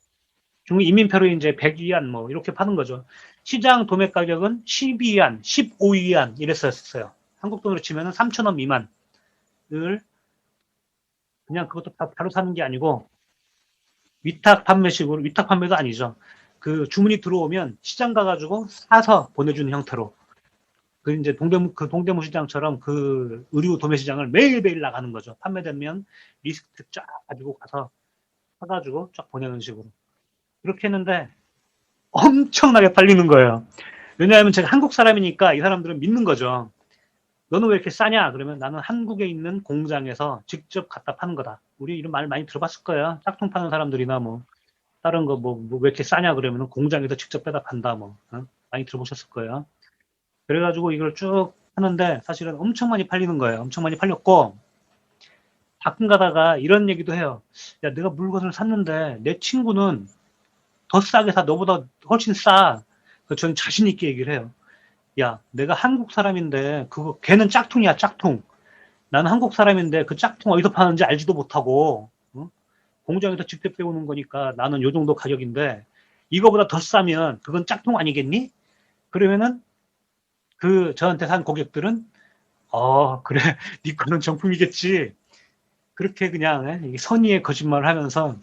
중국 인민폐로 이제 100위안 뭐 이렇게 파는 거죠. 시장 도매 가격은 12위안, 15위안 이랬었어요. 한국 돈으로 치면은 3천 원 미만을 그냥 그것도 바로 사는 게 아니고 위탁 판매도 아니죠. 그 주문이 들어오면 시장 가가지고 사서 보내주는 형태로. 그 이제 동대문 시장처럼 그 의류 도매 시장을 매일매일 나가는 거죠. 판매되면 리스트 쫙 가지고 가서 사가지고 쫙 보내는 식으로. 그렇게 했는데 엄청나게 팔리는 거예요. 왜냐하면 제가 한국 사람이니까 이 사람들은 믿는 거죠. 너는 왜 이렇게 싸냐? 그러면 나는 한국에 있는 공장에서 직접 갖다 파는 거다. 우리 이런 말 많이 들어봤을 거예요. 짝퉁 파는 사람들이나 뭐 다른 거 왜 이렇게 싸냐 그러면 공장에서 직접 빼다 판다 뭐 많이 들어보셨을 거예요. 그래가지고 이걸 쭉 하는데 사실은 엄청 많이 팔리는 거예요. 엄청 많이 팔렸고 가끔 가다가 이런 얘기도 해요. 야, 내가 물건을 샀는데 내 친구는 더 싸게 사. 너보다 훨씬 싸. 저는 자신 있게 얘기를 해요. 야, 내가 한국 사람인데 걔는 짝퉁이야, 짝퉁. 나는 한국 사람인데 그 짝퉁 어디서 파는지 알지도 못하고 공장에서 직접 빼오는 거니까 나는 요 정도 가격인데 이거보다 더 싸면 그건 짝퉁 아니겠니? 그러면은 저한테 산 고객들은 그래, 네 거는 정품이겠지. 그렇게 그냥 선의의 거짓말을 하면서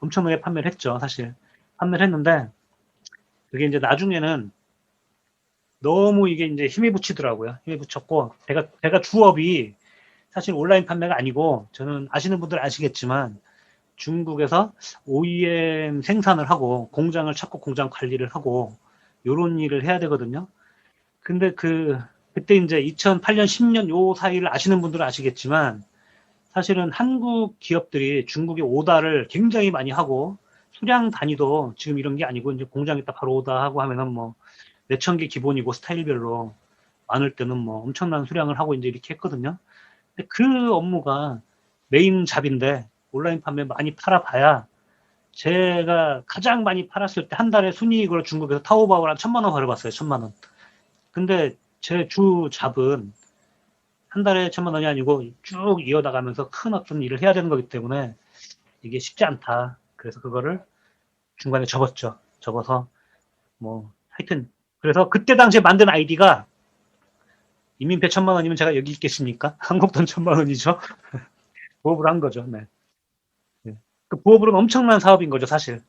엄청나게 판매를 했죠, 사실. 판매를 했는데 그게 이제 나중에는 너무 이게 이제 힘에 부치더라고요. 힘에 부쳤고 제가 주업이 사실 온라인 판매가 아니고 저는 아시는 분들 아시겠지만 중국에서 OEM 생산을 하고 공장을 찾고 공장 관리를 하고 요런 일을 해야 되거든요. 근데 그때 이제 2008년, 10년 요 사이를 아시는 분들은 아시겠지만 사실은 한국 기업들이 중국에 오다를 굉장히 많이 하고 수량 단위도 지금 이런 게 아니고 이제 공장에다 바로 오다 하고 하면은 뭐 몇천 개 기본이고 스타일별로 많을 때는 뭐 엄청난 수량을 하고 이제 이렇게 했거든요. 근데 그 업무가 메인 잡인데 온라인 판매 많이 팔아봐야 제가 가장 많이 팔았을 때 한 달에 순이익으로 중국에서 타오바오를 한 1,000만 원 벌어봤어요. 1,000만 원. 근데 제 주 잡은 한 달에 1,000만 원이 아니고 쭉 이어나가면서 큰 어떤 일을 해야 되는 거기 때문에 이게 쉽지 않다. 그래서 그거를 중간에 접었죠. 접어서 뭐 하여튼 그래서 그때 당시에 만든 아이디가 이민폐 1,000만 원이면 제가 여기 있겠습니까? 한국 돈 1,000만 원이죠. 부업을 한 거죠. 네. 네. 그 부업으로는 엄청난 사업인 거죠, 사실.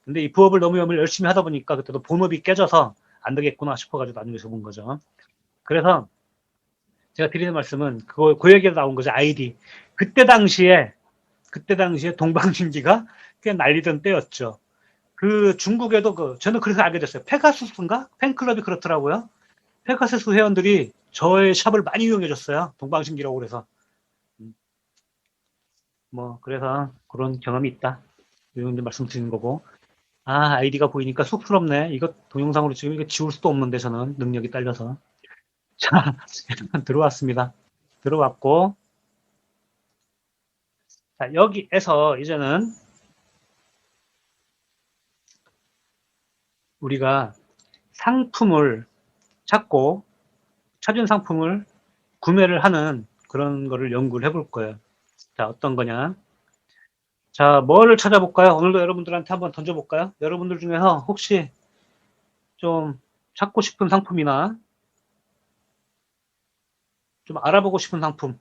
근데 이 부업을 너무 열심히 하다 보니까 그때도 본업이 깨져서 안 되겠구나 싶어가지고 나중에 접은 거죠. 그래서 제가 드리는 말씀은 그 얘기에 나온 거죠. 아이디. 그때 당시에 동방신기가 꽤 난리던 때였죠. 그 중국에도 저는 그래서 알게 됐어요. 페가수스인가? 팬클럽이 그렇더라고요. 페가수스 회원들이 저의 샵을 많이 이용해 줬어요. 동방신기라고 그래서. 뭐 그래서 그런 경험이 있다. 이런 말씀드리는 거고. 아, 아이디가 보이니까 쑥스럽네. 이거 동영상으로 지금 이거 지울 수도 없는데 저는 능력이 딸려서. 자, 일단 들어왔습니다. 들어왔고, 자, 여기에서 이제는 우리가 상품을 찾고 찾은 상품을 구매를 하는 그런 거를 연구를 해볼 거예요. 자, 어떤 거냐? 자, 뭐를 찾아볼까요? 오늘도 여러분들한테 한번 던져볼까요? 여러분들 중에서 혹시 좀 찾고 싶은 상품이나 좀 알아보고 싶은 상품.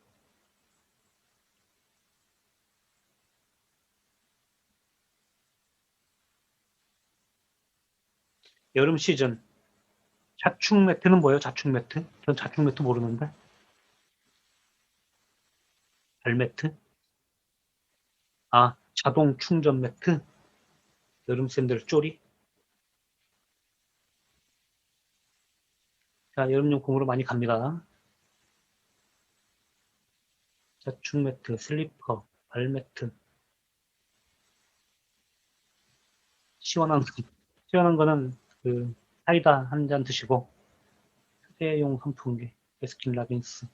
여름 시즌. 자축 매트는 뭐예요? 자축 매트? 전 자축 매트 모르는데. 발 매트? 아, 자동 충전 매트? 여름 샌들 쪼리? 자, 여름용품으로 많이 갑니다. 자축 매트, 슬리퍼, 발 매트. 시원한, 시원한 거는 사이다 한 잔 드시고, 휴대용 선풍기, 베스킨 라빈스.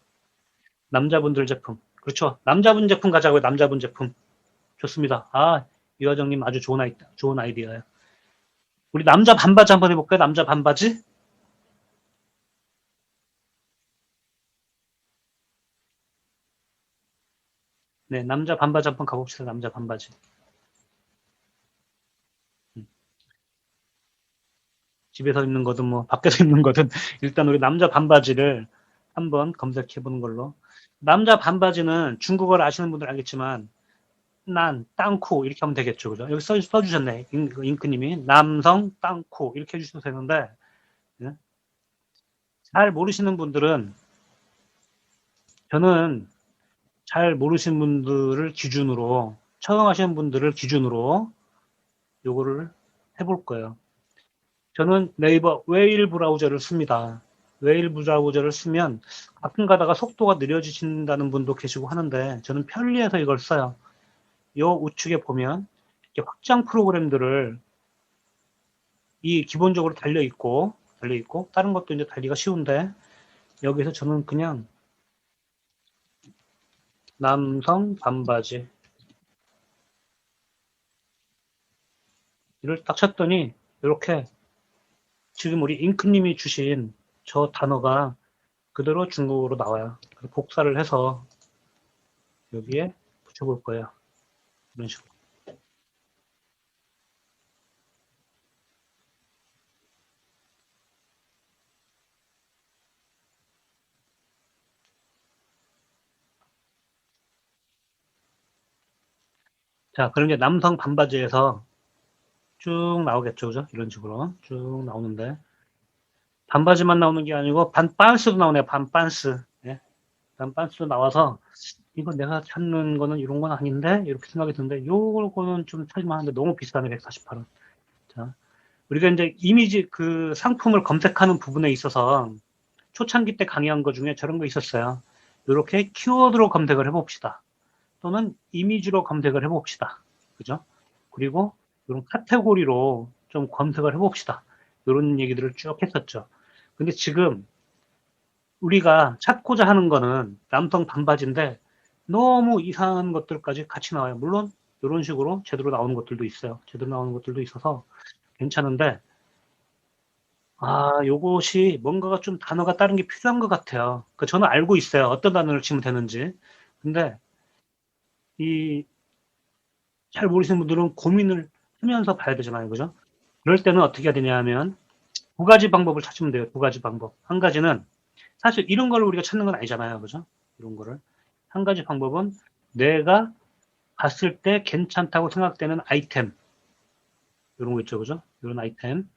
남자분들 제품. 그렇죠. 남자분 제품 가자고요, 남자분 제품. 좋습니다. 아, 유화정님 아주 좋은 아이디어예요. 우리 남자 반바지 한번 해볼까요? 남자 반바지? 네, 남자 반바지 한번 가봅시다. 남자 반바지. 음, 집에서 입는 거든 뭐 밖에서 입는 거든 일단 우리 남자 반바지를 한번 검색해 보는 걸로. 남자 반바지는 중국어를 아시는 분들 알겠지만 난 땅쿠 이렇게 하면 되겠죠, 그죠? 여기 써주셨네, 잉크님이 남성 땅쿠 이렇게 해주셔도 되는데 예? 잘 모르시는 분들은 저는 잘 모르시는 분들을 기준으로 처음 하시는 분들을 기준으로 요거를 해볼 거예요. 저는 네이버 웨일 브라우저를 씁니다. 웨일 브라우저를 쓰면 가끔 가다가 속도가 느려지신다는 분도 계시고 하는데 저는 편리해서 이걸 써요. 요 우측에 보면 이렇게 확장 프로그램들을 기본적으로 달려 있고 다른 것도 이제 달리기가 쉬운데 여기서 저는 그냥 남성 반바지 이를 딱 쳤더니 이렇게 지금 우리 잉크님이 주신 저 단어가 그대로 중국어로 나와요. 복사를 해서 여기에 붙여볼 거예요. 이런 식으로. 자, 그럼 이제 남성 반바지에서 쭉 나오겠죠, 그죠? 이런 식으로 쭉 나오는데 반바지만 나오는 게 아니고 반빤스도 나오네요. 반빤스. 예? 반빤스도 나와서 이거 내가 찾는 거는 이런 건 아닌데 이렇게 생각이 드는데 요거는 좀 찾을만 한데 너무 비싸네. 148원. 자, 우리가 이제 이미지 상품을 검색하는 부분에 있어서 초창기 때 강의한 거 중에 저런 거 있었어요. 이렇게 키워드로 검색을 해봅시다. 또는 이미지로 검색을 해봅시다. 그죠? 그리고 이런 카테고리로 좀 검색을 해봅시다. 이런 얘기들을 쭉 했었죠. 근데 지금 우리가 찾고자 하는 거는 남성 반바지인데 너무 이상한 것들까지 같이 나와요. 물론 이런 식으로 제대로 나오는 것들도 있어요. 제대로 나오는 것들도 있어서 괜찮은데 요것이 뭔가가 좀 단어가 다른 게 필요한 것 같아요. 저는 알고 있어요. 어떤 단어를 치면 되는지. 근데 이 잘 모르시는 분들은 고민을 하면서 봐야 되잖아요. 그죠? 그럴 때는 어떻게 해야 되냐 하면 두 가지 방법을 찾으면 돼요. 두 가지 방법. 한 가지는 사실 이런 걸 우리가 찾는 건 아니잖아요. 그죠? 이런 거를. 한 가지 방법은 내가 봤을 때 괜찮다고 생각되는 아이템. 이런 거 있죠. 그죠? 이런 아이템.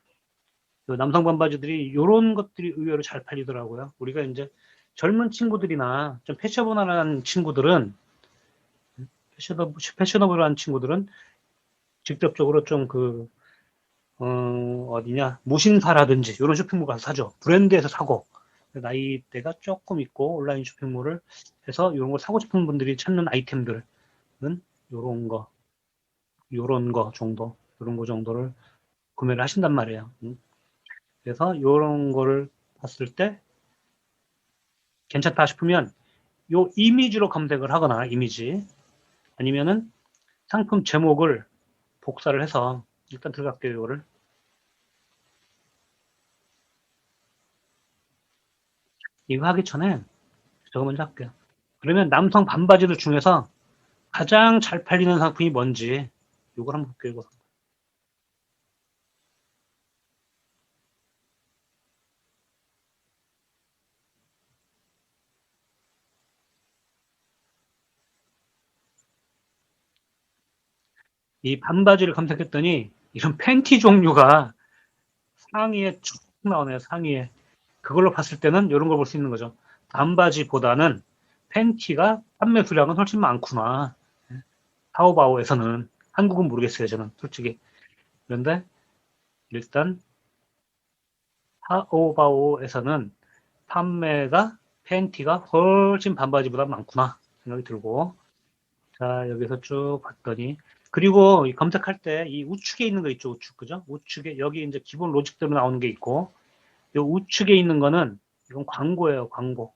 남성 반바지들이 이런 것들이 의외로 잘 팔리더라고요. 우리가 이제 젊은 친구들이나 좀 패셔너블한 친구들은 패셔너블한 친구들은 직접적으로 좀 어디냐 무신사라든지 이런 쇼핑몰 가서 사죠. 브랜드에서 사고 나이대가 조금 있고 온라인 쇼핑몰을 해서 이런 걸 사고 싶은 분들이 찾는 아이템들은 이런 거, 이런 거 정도, 이런 거 정도를 구매를 하신단 말이에요. 그래서 이런 거를 봤을 때 괜찮다 싶으면 요 이미지로 검색을 하거나 이미지 아니면은 상품 제목을 복사를 해서 일단 들어갈게요. 이거를 이거 하기 전에 저거 먼저 할게요. 그러면 남성 반바지들 중에서 가장 잘 팔리는 상품이 뭔지 이걸 한번 볼게요. 이거. 이 반바지를 검색했더니 이런 팬티 종류가 상위에 쭉 나오네요. 상위에. 그걸로 봤을 때는 이런 걸 볼 수 있는 거죠. 반바지보다는 팬티가 판매 수량은 훨씬 많구나. 타오바오에서는. 한국은 모르겠어요. 저는 솔직히. 그런데 일단 타오바오에서는 판매가 팬티가 훨씬 반바지보다 많구나 생각이 들고 자 여기서 쭉 봤더니 그리고 검색할 때 이 우측에 있는 거 있죠. 우측 그죠? 우측에 여기 이제 기본 로직대로 나오는 게 있고 이 우측에 있는 거는 이건 광고예요. 광고.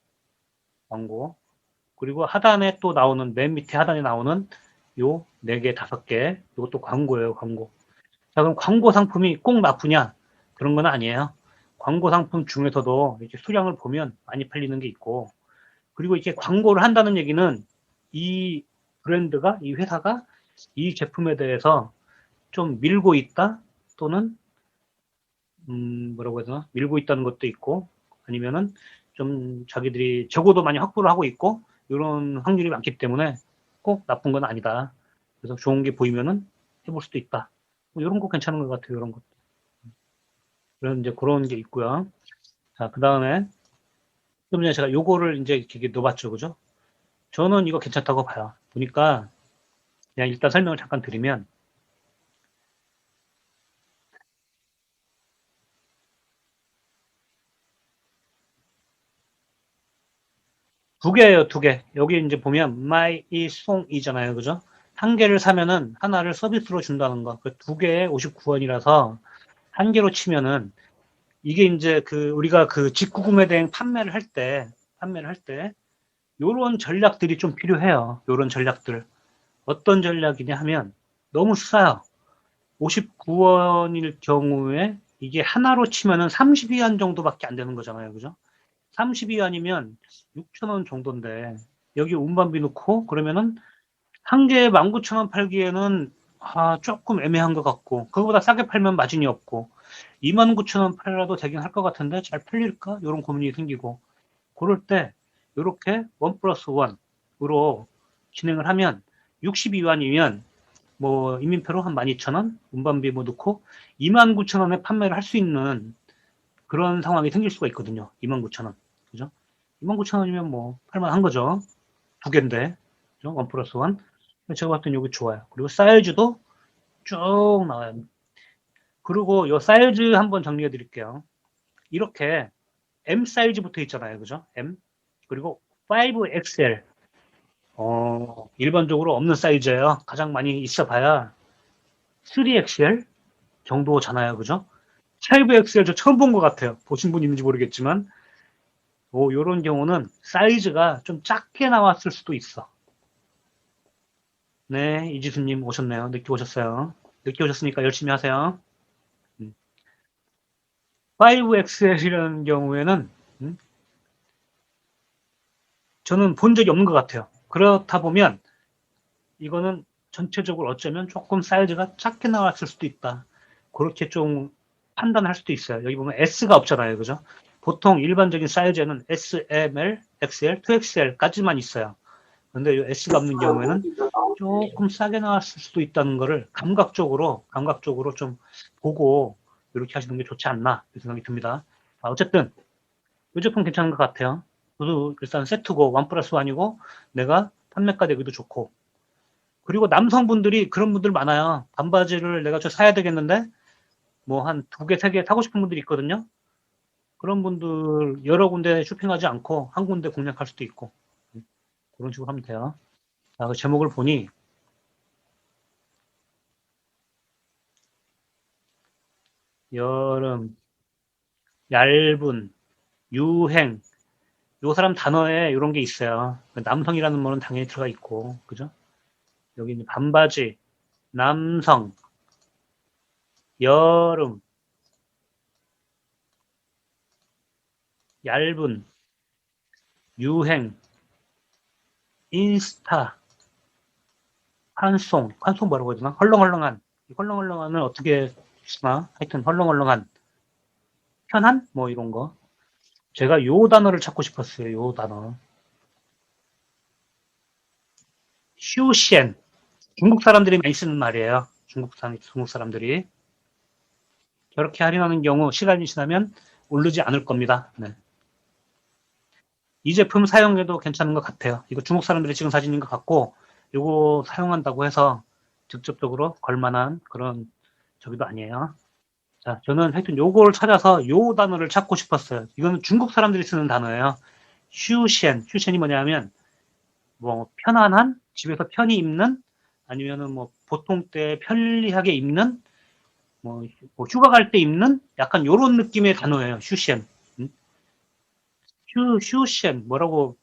그리고 하단에 또 나오는 맨 밑에 하단에 나오는 요 4개, 5개 이것도 광고예요. 광고. 자 그럼 광고 상품이 꼭 나쁘냐? 그런 건 아니에요. 광고 상품 중에서도 이렇게 수량을 보면 많이 팔리는 게 있고 그리고 이렇게 광고를 한다는 얘기는 이 브랜드가 이 회사가 이 제품에 대해서 좀 밀고 있다 또는 뭐라고 해야 되나 밀고 있다는 것도 있고 아니면은 좀 자기들이 재고도 많이 확보를 하고 있고 이런 확률이 많기 때문에 꼭 나쁜 건 아니다. 그래서 좋은 게 보이면은 해볼 수도 있다. 뭐 이런 거 괜찮은 것 같아요. 이런 것. 그런 이제 그런 게 있고요. 자, 그 다음에 좀 전에 제가 요거를 이제 이렇게 넣어봤죠, 그죠? 저는 이거 괜찮다고 봐요. 보니까 그냥 일단 설명을 잠깐 드리면 두 개예요, 두 개. 여기 이제 보면 my song이잖아요, 그죠? 한 개를 사면은 하나를 서비스로 준다는 거. 그 두 개에 59원이라서 한 개로 치면은 이게 이제 우리가 직구 구매 대행 판매를 할 때 요런 전략들이 좀 필요해요. 요런 전략들. 어떤 전략이냐 하면 너무 싸요. 59원일 경우에 이게 하나로 치면은 32원 정도밖에 안 되는 거잖아요. 그죠? 32원이면 6,000원 정도인데 여기 운반비 넣고 그러면은 한 개에 19,000원 팔기에는 조금 애매한 것 같고 그거보다 싸게 팔면 마진이 없고 29,000원 팔아도 되긴 할 것 같은데 잘 팔릴까? 이런 고민이 생기고 그럴 때 이렇게 원 플러스 원으로 진행을 하면 62원이면 뭐 인민표로 한 12,000원 운반비 뭐 넣고 29,000원에 판매를 할 수 있는 그런 상황이 생길 수가 있거든요. 29,000원. 그죠? 29,000원이면 뭐 팔만한 거죠. 두 개인데. 그죠? 원 플러스 원. 제가 봤을 땐 여기 좋아요. 그리고 사이즈도 쭉 나와요. 그리고 이 사이즈 한번 정리해 드릴게요. 이렇게 M 사이즈부터 있잖아요. 그죠? M. 그리고 5XL. 일반적으로 없는 사이즈예요. 가장 많이 있어 봐야 3XL 정도잖아요. 그죠? 5XL 저 처음 본 것 같아요. 보신 분 있는지 모르겠지만. 요런 경우는 사이즈가 좀 작게 나왔을 수도 있어. 네, 이지수님 오셨네요. 늦게 오셨어요. 늦게 오셨으니까 열심히 하세요. 5XL이라는 경우에는 저는 본 적이 없는 것 같아요. 그렇다 보면 이거는 전체적으로 어쩌면 조금 사이즈가 작게 나왔을 수도 있다. 그렇게 좀 판단할 수도 있어요. 여기 보면 S가 없잖아요. 그죠? 보통 일반적인 사이즈에는 S, M, L, XL, 2XL까지만 있어요. 근데 이 S가 없는 경우에는 조금 싸게 나왔을 수도 있다는 거를 감각적으로 좀 보고 이렇게 하시는 게 좋지 않나 생각이 듭니다. 어쨌든 이 제품 괜찮은 것 같아요. 저도 일단 세트고 1+1이고 내가 판매가 되기도 좋고, 그리고 남성분들이 그런 분들 많아요. 반바지를 내가 저 사야 되겠는데 뭐 한 2개, 3개 사고 싶은 분들이 있거든요. 그런 분들 여러 군데 쇼핑하지 않고 한 군데 공략할 수도 있고, 그런 식으로 하면 돼요. 자, 그 제목을 보니 여름, 얇은, 유행, 요 사람 단어에 이런 게 있어요. 남성이라는 말은 당연히 들어가 있고, 그죠? 여기 이제 반바지, 남성, 여름, 얇은, 유행, 인스타, 환송 뭐라고 해야 되나? 헐렁헐렁한. 이 헐렁헐렁한을 어떻게 쓰나? 하여튼 헐렁헐렁한. 편한? 뭐 이런 거. 제가 요 단어를 찾고 싶었어요. 요 단어. 슈시엔. 중국 사람들이 많이 쓰는 말이에요. 중국 사람들이. 저렇게 할인하는 경우 시간이 지나면 오르지 않을 겁니다. 네. 이 제품 사용해도 괜찮은 것 같아요. 이거 중국 사람들이 찍은 사진인 것 같고, 이거 사용한다고 해서 직접적으로 걸만한 그런 저기도 아니에요. 자, 저는 하여튼 요걸 찾아서 요 단어를 찾고 싶었어요. 이거는 중국 사람들이 쓰는 단어예요. 슈시엔이 뭐냐면, 뭐, 편안한, 집에서 편히 입는, 아니면은 뭐, 보통 때 편리하게 입는, 뭐 휴가 갈 때 입는 약간 요런 느낌의 단어예요. 슈시엔. 슈시엔. 뭐라고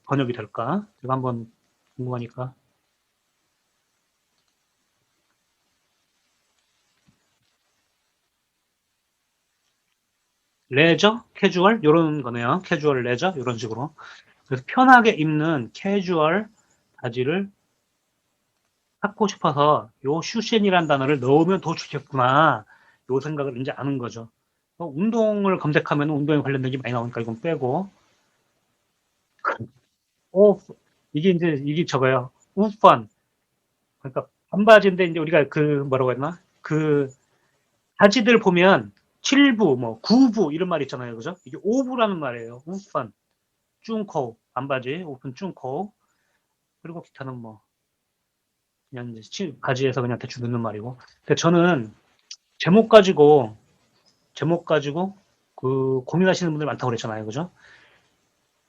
번역이 될까? 제가 한번 궁금하니까. 레저, 캐주얼 요런 거네요. 캐주얼, 레저 요런 식으로. 그래서 편하게 입는 캐주얼 바지를 찾고 싶어서 요 슈셴이라는 단어를 넣으면 더 좋겠구나. 요 생각을 이제 아는 거죠. 운동을 검색하면 운동에 관련된 게 많이 나오니까 이건 빼고. 오, 이게 저거예요. 우펀. 그러니까 반바지인데 이제 우리가 그 뭐라고 했나? 그 바지들 보면 7부, 뭐 9부 이런 말 있잖아요. 그죠? 이게 5부라는 말이에요. 우펀. 쭝코. 반바지, 오픈 쭝코. 그리고 기타는 뭐 그냥 이제 바지에서 그냥 대충 넣는 말이고. 근데 저는 제목 가지고 그 고민하시는 분들 많다고 그랬잖아요. 그죠?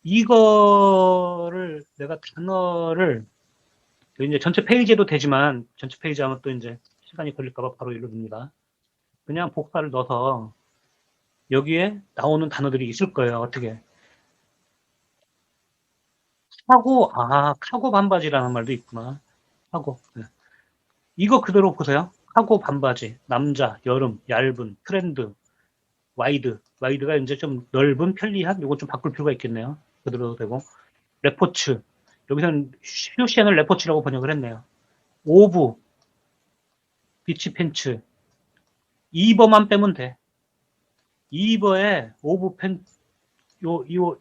이거를 내가 단어를 이제 전체 페이지에도 되지만 전체 페이지 하면 또 이제 시간이 걸릴까봐 바로 일로 둡니다. 그냥 복사를 넣어서 여기에 나오는 단어들이 있을 거예요. 어떻게? 카고 반바지라는 말도 있구나. 카고. 네. 이거 그대로 보세요. 카고 반바지, 남자, 여름, 얇은, 트렌드, 와이드가 이제 좀 넓은, 편리한, 요거 좀 바꿀 필요가 있겠네요. 그대로 되고. 레포츠. 여기서는 슈시엔을 레포츠라고 번역을 했네요. 오브, 비치 팬츠. 이버만 빼면 돼. 이버에 오브 팬,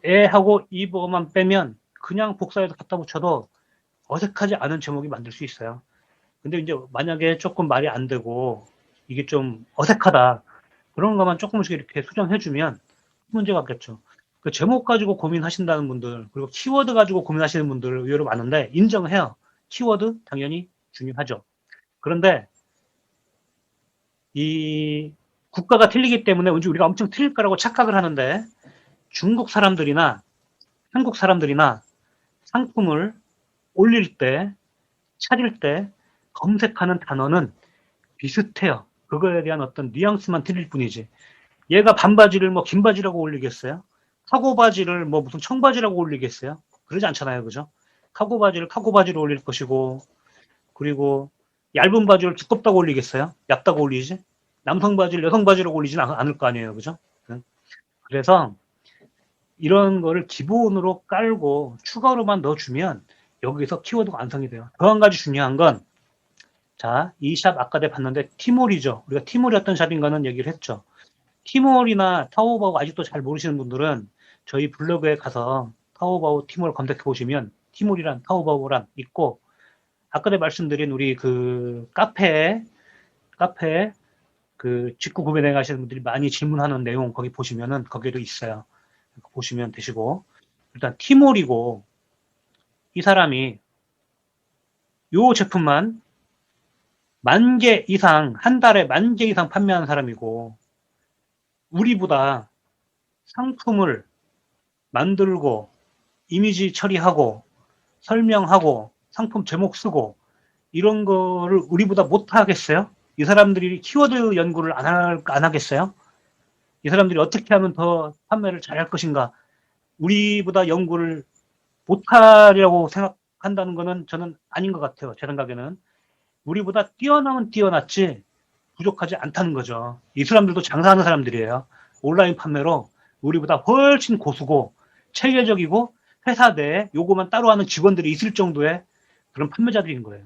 애하고 이버만 빼면 그냥 복사해서 갖다 붙여도 어색하지 않은 제목이 만들 수 있어요. 근데 이제 만약에 조금 말이 안 되고 이게 좀 어색하다. 그런 것만 조금씩 이렇게 수정해주면 문제가 없겠죠. 그 제목 가지고 고민하신다는 분들, 그리고 키워드 가지고 고민하시는 분들 의외로 많은데 인정해요. 키워드 당연히 중요하죠. 그런데 이 국가가 틀리기 때문에 우리가 엄청 틀릴 거라고 착각을 하는데 중국 사람들이나 한국 사람들이나 상품을 올릴 때, 찾을 때 검색하는 단어는 비슷해요. 그거에 대한 어떤 뉘앙스만 틀릴 뿐이지. 얘가 반바지를 뭐 긴바지라고 올리겠어요? 카고바지를 뭐 무슨 청바지라고 올리겠어요? 그러지 않잖아요. 그죠? 카고바지를 카고바지로 올릴 것이고, 그리고 얇은 바지를 두껍다고 올리겠어요? 얇다고 올리지? 남성 바지를 여성 바지라고 올리지는 않을 거 아니에요. 그죠? 그래서 이런 거를 기본으로 깔고 추가로만 넣어주면 여기서 키워드가 완성이 돼요. 더 한 가지 중요한 건, 자, 이 샵 아까 봤는데 티몰이죠. 우리가 티몰이 어떤 샵인가는 얘기를 했죠. 티몰이나 타오바오 아직도 잘 모르시는 분들은 저희 블로그에 가서 타오바오 티몰 검색해 보시면 티몰이란 타오바오란 있고, 아까 전에 말씀드린 우리 그 카페에 그 직구 구매 하시는 분들이 많이 질문하는 내용 거기 보시면은 거기에도 있어요. 보시면 되시고, 일단 티몰이고, 이 사람이 요 제품만 10,000개 이상, 한 달에 10,000개 이상 판매하는 사람이고, 우리보다 상품을 만들고, 이미지 처리하고, 설명하고, 상품 제목 쓰고, 이런 거를 우리보다 못 하겠어요? 이 사람들이 키워드 연구를 안 하겠어요? 이 사람들이 어떻게 하면 더 판매를 잘할 것인가? 우리보다 연구를 못하려고 생각한다는 거는 저는 아닌 것 같아요. 제 생각에는. 우리보다 뛰어나면 뛰어났지 부족하지 않다는 거죠. 이 사람들도 장사하는 사람들이에요. 온라인 판매로 우리보다 훨씬 고수고 체계적이고 회사 내에 요거만 따로 하는 직원들이 있을 정도의 그런 판매자들인 거예요.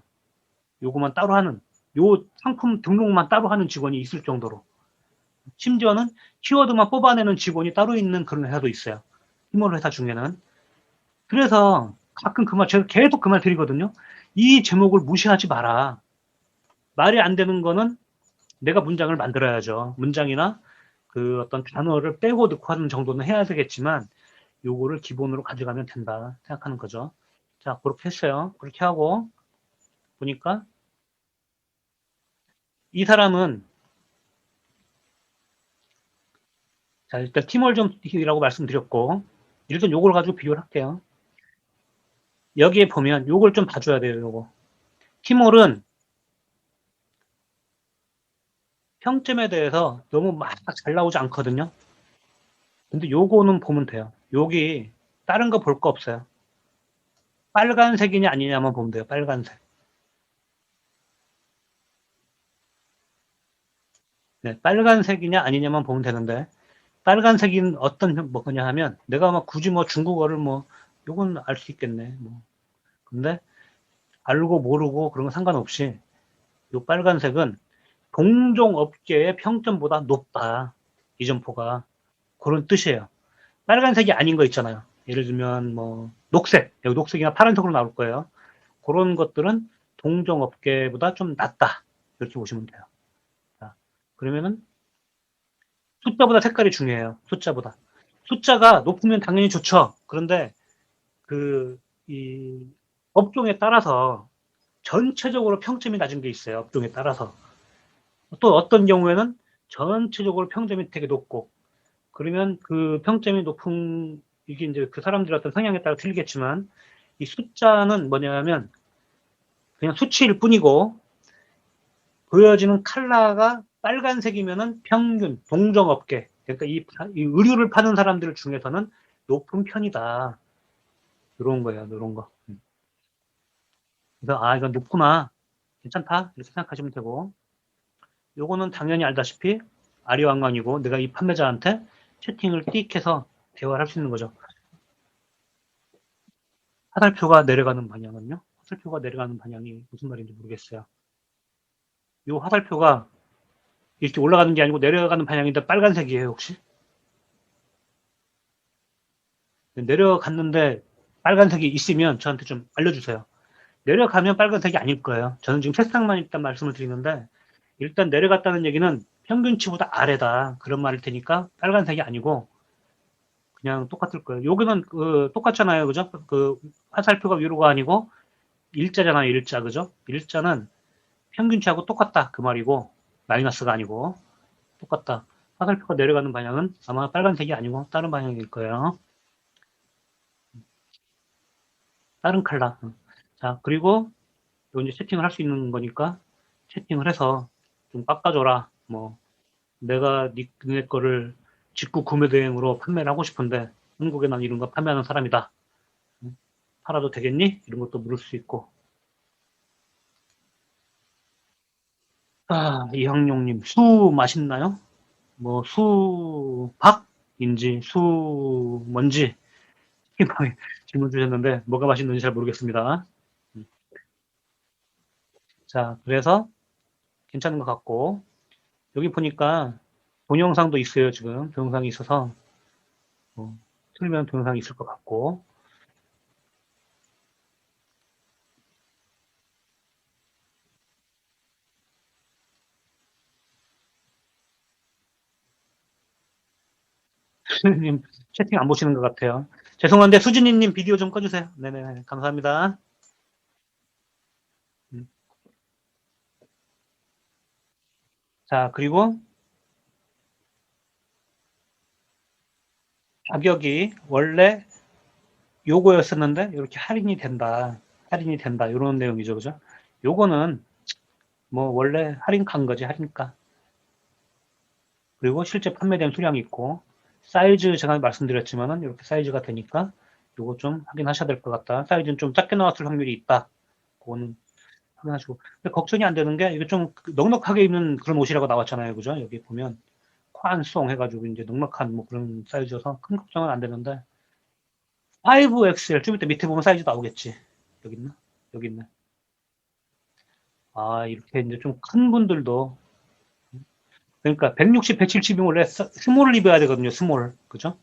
요거만 따로 하는, 요 상품 등록만 따로 하는 직원이 있을 정도로. 심지어는 키워드만 뽑아내는 직원이 따로 있는 그런 회사도 있어요. 힘을 회사 중에는. 그래서 가끔 그 말, 제가 계속 그 말 드리거든요. 이 제목을 무시하지 마라. 말이 안 되는 거는 내가 문장을 만들어야죠. 문장이나 그 어떤 단어를 빼고 넣고 하는 정도는 해야 되겠지만, 요거를 기본으로 가져가면 된다 생각하는 거죠. 자, 그렇게 했어요. 그렇게 하고 보니까 이 사람은, 자, 일단 티몰점이라고 말씀드렸고, 일단 요걸 가지고 비교를 할게요. 여기에 보면 요걸 좀 봐줘야 돼요. 요거 티몰은 평점에 대해서 너무 막 잘 나오지 않거든요. 근데 요거는 보면 돼요. 여기 다른 거 볼 거 없어요. 빨간색이냐 아니냐만 보면 돼요. 빨간색. 네, 빨간색이냐 아니냐만 보면 되는데, 빨간색인 어떤 뭐냐 하면, 내가 막 굳이 뭐 중국어를 뭐 요건 알 수 있겠네. 뭐 근데 알고 모르고 그런 거 상관없이 요 빨간색은 동종 업계의 평점보다 높다. 이 점포가 그런 뜻이에요. 빨간색이 아닌 거 있잖아요. 예를 들면 뭐 녹색, 여기 녹색이나 파란색으로 나올 거예요. 그런 것들은 동종 업계보다 좀 낫다. 이렇게 보시면 돼요. 자, 그러면은 숫자보다 색깔이 중요해요. 숫자보다. 숫자가 높으면 당연히 좋죠. 그런데 그, 이, 업종에 따라서 전체적으로 평점이 낮은 게 있어요. 업종에 따라서. 또 어떤 경우에는 전체적으로 평점이 되게 높고, 그러면 그 평점이 높은, 이게 이제 그 사람들의 어떤 성향에 따라 틀리겠지만, 이 숫자는 뭐냐면 그냥 수치일 뿐이고, 보여지는 컬러가 빨간색이면은 평균, 동종업계. 그러니까 이 의류를 파는 사람들 중에서는 높은 편이다. 이런 거예요, 이런 거. 그래서, 아, 이건 높구나. 괜찮다. 이렇게 생각하시면 되고. 요거는 당연히 알다시피 아리왕광이고, 내가 이 판매자한테 채팅을 띡 해서 대화를 할 수 있는 거죠. 화살표가 내려가는 방향은요? 화살표가 내려가는 방향이 무슨 말인지 모르겠어요. 요 화살표가 이렇게 올라가는 게 아니고 내려가는 방향인데 빨간색이에요, 혹시? 내려갔는데 빨간색이 있으면 저한테 좀 알려주세요. 내려가면 빨간색이 아닐 거예요. 저는 지금 색상만 일단 말씀을 드리는데, 일단 내려갔다는 얘기는 평균치보다 아래다. 그런 말일 테니까 빨간색이 아니고 그냥 똑같을 거예요. 여기는 그 똑같잖아요. 그죠? 그 화살표가 위로가 아니고 일자잖아요. 일자. 그죠? 일자는 평균치하고 똑같다. 그 말이고, 마이너스가 아니고 똑같다. 화살표가 내려가는 방향은 아마 빨간색이 아니고 다른 방향일 거예요. 다른 컬러. 자, 그리고 요 이제 채팅을 할 수 있는 거니까 채팅을 해서 좀 깎아줘라. 뭐 내가 네 거를 직구 구매 대행으로 판매를 하고 싶은데 한국에 난 이런 거 판매하는 사람이다. 팔아도 되겠니? 이런 것도 물을 수 있고. 아, 이항용님, 수 맛있나요? 뭐, 수박인지, 뭔지, 질문 주셨는데, 뭐가 맛있는지 잘 모르겠습니다. 자, 그래서 괜찮은 것 같고, 여기 보니까 동영상도 있어요, 지금. 동영상이 있어서, 틀면 동영상이 있을 것 같고. 수진님 채팅 안 보시는 것 같아요. 죄송한데 수진이님 비디오 좀 꺼주세요. 네네, 감사합니다. 음. 자, 그리고 가격이 원래 요거였었는데 이렇게 할인이 된다. 할인이 된다. 이런 내용이죠. 그죠? 요거는 뭐 원래 할인 간 거지, 할인가. 그리고 실제 판매된 수량이 있고 사이즈 제가 말씀드렸지만은 이렇게 사이즈가 되니까 요거 좀 확인하셔야 될 것 같다. 사이즈는 좀 작게 나왔을 확률이 있다. 그거는 확인하시고. 근데 걱정이 안 되는 게 이게 좀 넉넉하게 입는 그런 옷이라고 나왔잖아요. 그죠? 여기 보면宽송 해가지고 이제 넉넉한 뭐 그런 사이즈여서 큰 걱정은 안 되는데 5XL 좀 이따 밑에 보면 사이즈 나오겠지. 여기 있나? 여기 있네. 아, 이렇게 이제 좀 큰 분들도 그러니까 160, 170이면 원래 스몰을 입어야 되거든요. 스몰. 그죠?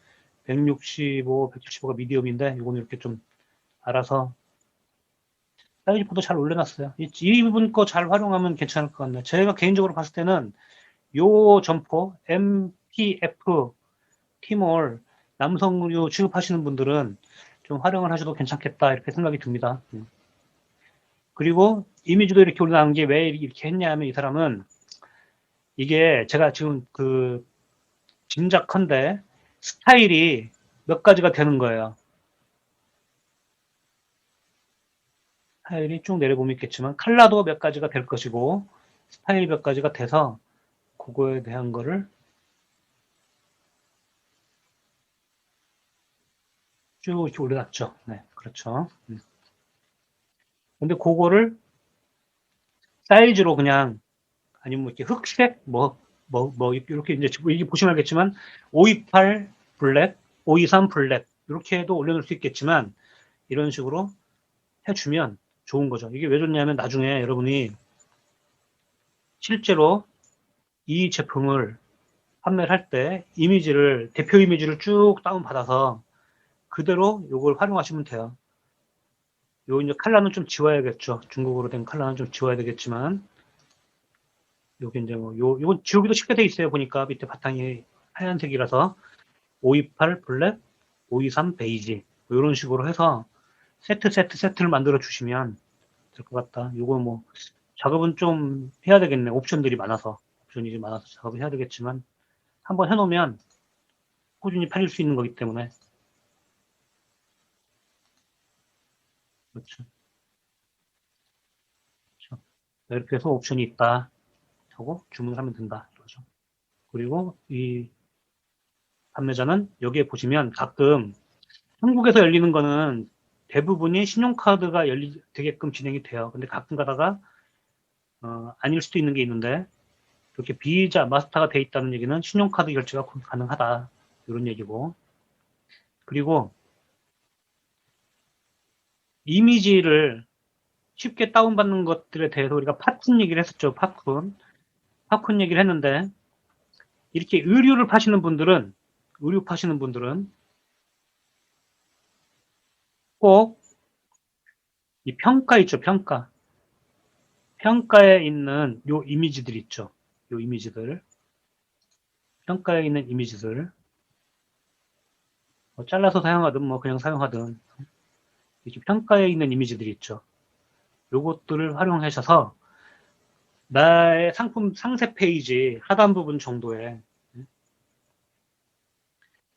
165, 175가 미디엄인데 이거는 이렇게 좀 알아서 사이즈보다 잘 올려놨어요. 이 부분 거 잘 활용하면 괜찮을 것 같네요. 제가 개인적으로 봤을 때는 요 점퍼 MPF 티몰 남성 의류 취급하시는 분들은 좀 활용을 하셔도 괜찮겠다 이렇게 생각이 듭니다. 그리고 이미지도 이렇게 올라간 게 왜 이렇게 했냐면 이 사람은 이게 제가 지금 그 짐작컨대 스타일이 몇 가지가 되는 거예요. 스타일이 쭉 내려보면 있겠지만 컬러도 몇 가지가 될 것이고 스타일이 몇 가지가 돼서 그거에 대한 거를 쭉 이렇게 올려놨죠. 네, 그렇죠. 근데 그거를 사이즈로 그냥 아니면 뭐 이렇게 흑색 이렇게 이제 이게 보시면 알겠지만 528 블랙, 523 블랙 이렇게 해도 올려놓을 수 있겠지만 이런 식으로 해주면 좋은 거죠. 이게 왜 좋냐면 나중에 여러분이 실제로 이 제품을 판매를 할 때 이미지를 대표 이미지를 쭉 다운 받아서 그대로 이걸 활용하시면 돼요. 요 이제 컬러는 좀 지워야겠죠. 중국어로 된 컬러는 좀 지워야 되겠지만 요게 이제 뭐 요건 지우기도 쉽게 돼 있어요. 보니까 밑에 바탕이 하얀색이라서 528 블랙, 523 베이지 뭐 이런 식으로 해서 세트를 만들어 주시면 될 것 같다. 요거 뭐 작업은 좀 해야 되겠네. 옵션이 많아서 작업을 해야 되겠지만 한번 해놓으면 꾸준히 팔릴 수 있는 거기 때문에 그렇죠. 그렇죠. 이렇게 해서 옵션이 있다 하고 주문을 하면 된다. 그렇죠. 그리고 이 판매자는 여기에 보시면 가끔 한국에서 열리는 거는 대부분이 신용카드가 되게끔 진행이 돼요. 근데 가끔 가다가 아닐 수도 있는 게 있는데 이렇게 비자, 마스터가 돼 있다는 얘기는 신용카드 결제가 가능하다. 이런 얘기고. 그리고 이미지를 쉽게 다운받는 것들에 대해서 우리가 팝쿤 얘기를 했었죠. 팝쿤. 팝콘 얘기를 했는데 이렇게 의류 파시는 분들은 꼭 이 평가 있죠. 평가에 있는 요 이미지들 있죠. 요 이미지들. 평가에 있는 이미지들. 뭐 잘라서 사용하든 뭐 그냥 사용하든 이렇게 평가에 있는 이미지들이 있죠. 요것들을 활용하셔서 나의 상품 상세 페이지 하단 부분 정도에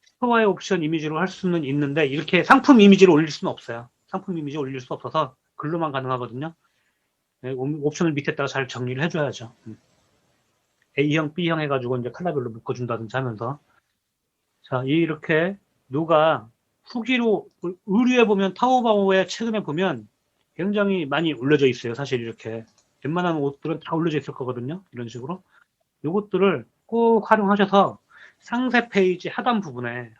스토어의 옵션 이미지로 할 수는 있는데 이렇게 상품 이미지를 올릴 수는 없어요. 상품 이미지 올릴 수 없어서 글로만 가능하거든요. 네, 옵션을 밑에다가 잘 정리를 해줘야죠. A형, B형 해가지고 이제 컬러별로 묶어준다든지 하면서 자 이렇게 누가 후기로 의류에 보면 타오바오에 최근에 보면 굉장히 많이 올려져 있어요. 사실 이렇게 웬만한 옷들은 다 올려져 있을 거거든요. 이런 식으로 이것들을 꼭 활용하셔서 상세 페이지 하단 부분에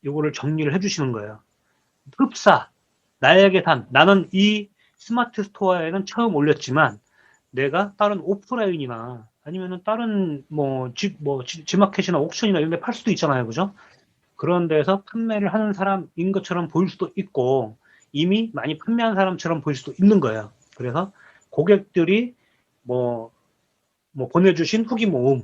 이거를 정리를 해주시는 거예요. 흡사 나에게 나는 이 스마트 스토어에는 처음 올렸지만 내가 다른 오프라인이나 아니면은 다른 지마켓이나 옥션이나 이런 데 팔 수도 있잖아요. 그죠? 그런 데서 판매를 하는 사람인 것처럼 보일 수도 있고 이미 많이 판매한 사람처럼 보일 수도 있는 거예요. 그래서 고객들이 뭐, 보내주신 후기 모음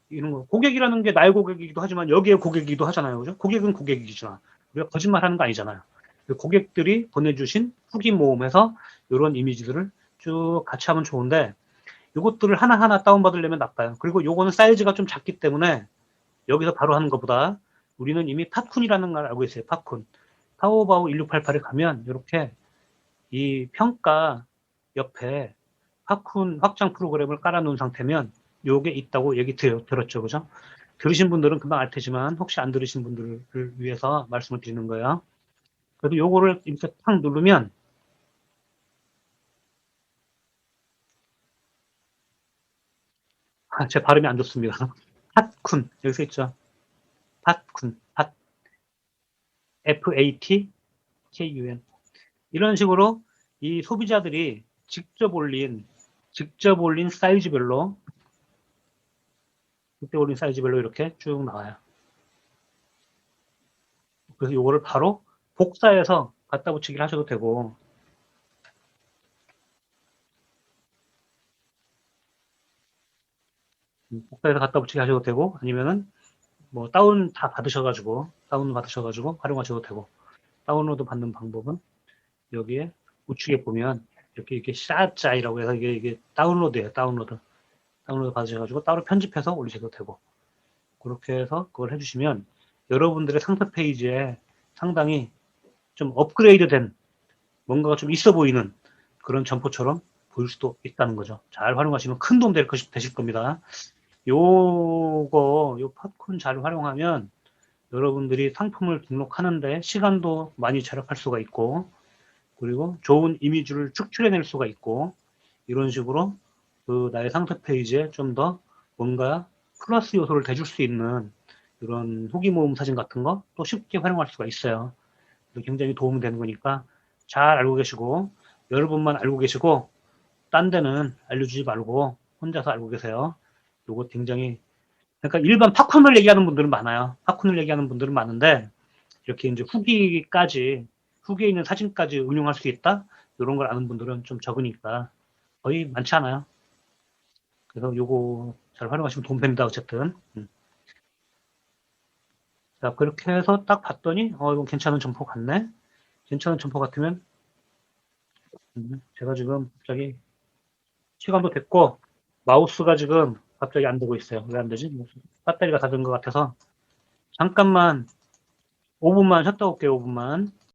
이런 거 고객이라는 게 나의 고객이기도 하지만 여기에 고객이기도 하잖아요. 그죠? 고객은 고객이잖아. 우리가 거짓말하는 거 아니잖아요. 고객들이 보내주신 후기 모음에서 이런 이미지들을 쭉 같이 하면 좋은데 이것들을 하나하나 다운받으려면 나빠요. 그리고 요거는 사이즈가 좀 작기 때문에 여기서 바로 하는 것보다 우리는 이미 팝쿤이라는 걸 알고 있어요. 팝쿤. 타오바오 1688에 가면 이렇게 이 평가 옆에 팝쿤 확장 프로그램을 깔아놓은 상태면 요게 있다고 얘기 들었죠. 그죠? 들으신 분들은 금방 알 테지만 혹시 안 들으신 분들을 위해서 말씀을 드리는 거예요. 그래도 요거를 이렇게 탁 누르면 제 발음이 안 좋습니다. 팟쿤 여기 써 있죠. 팟쿤 팟 FATKUN 이런 식으로 이 소비자들이 직접 올린 사이즈별로 이렇게 쭉 나와요. 그래서 요거를 바로 복사해서 갖다 붙이기를 하셔도 되고 복사해서 갖다 붙이기 하셔도 되고 아니면은 뭐 다운 받으셔가지고 활용하셔도 되고 다운로드 받는 방법은 여기에 우측에 보면 이렇게 샷자이라고 해서 이게 다운로드예요. 다운로드 받으셔가지고 따로 편집해서 올리셔도 되고 그렇게 해서 그걸 해주시면 여러분들의 상표 페이지에 상당히 좀 업그레이드된 뭔가가 좀 있어 보이는 그런 점포처럼 보일 수도 있다는 거죠. 잘 활용하시면 큰 도움 되실 겁니다. 요 팝콘 잘 활용하면 여러분들이 상품을 등록하는데 시간도 많이 절약할 수가 있고 그리고 좋은 이미지를 축출해낼 수가 있고 이런 식으로 그 나의 상표 페이지에 좀 더 뭔가 플러스 요소를 대줄 수 있는 이런 후기 모음 사진 같은 거 또 쉽게 활용할 수가 있어요. 굉장히 도움이 되는 거니까 잘 알고 계시고 여러분만 알고 계시고 딴 데는 알려주지 말고 혼자서 알고 계세요. 요거 굉장히 그러니까 일반 팝콘을 얘기하는 분들은 많아요. 팝콘을 얘기하는 분들은 많은데 이렇게 이제 후기에 있는 사진까지 응용할 수 있다? 이런 걸 아는 분들은 좀 적으니까 거의 많지 않아요. 그래서 요거 잘 활용하시면 도움 됩니다. 어쨌든. 자, 그렇게 해서 딱 봤더니, 이건 괜찮은 점포 같네? 괜찮은 점포 같으면, 제가 지금 갑자기 시간도 됐고, 마우스가 지금 갑자기 안 되고 있어요. 왜 안 되지? 배터리가 다 된 것 같아서. 잠깐만, 5분만 쉬었다 올게요, 5분만.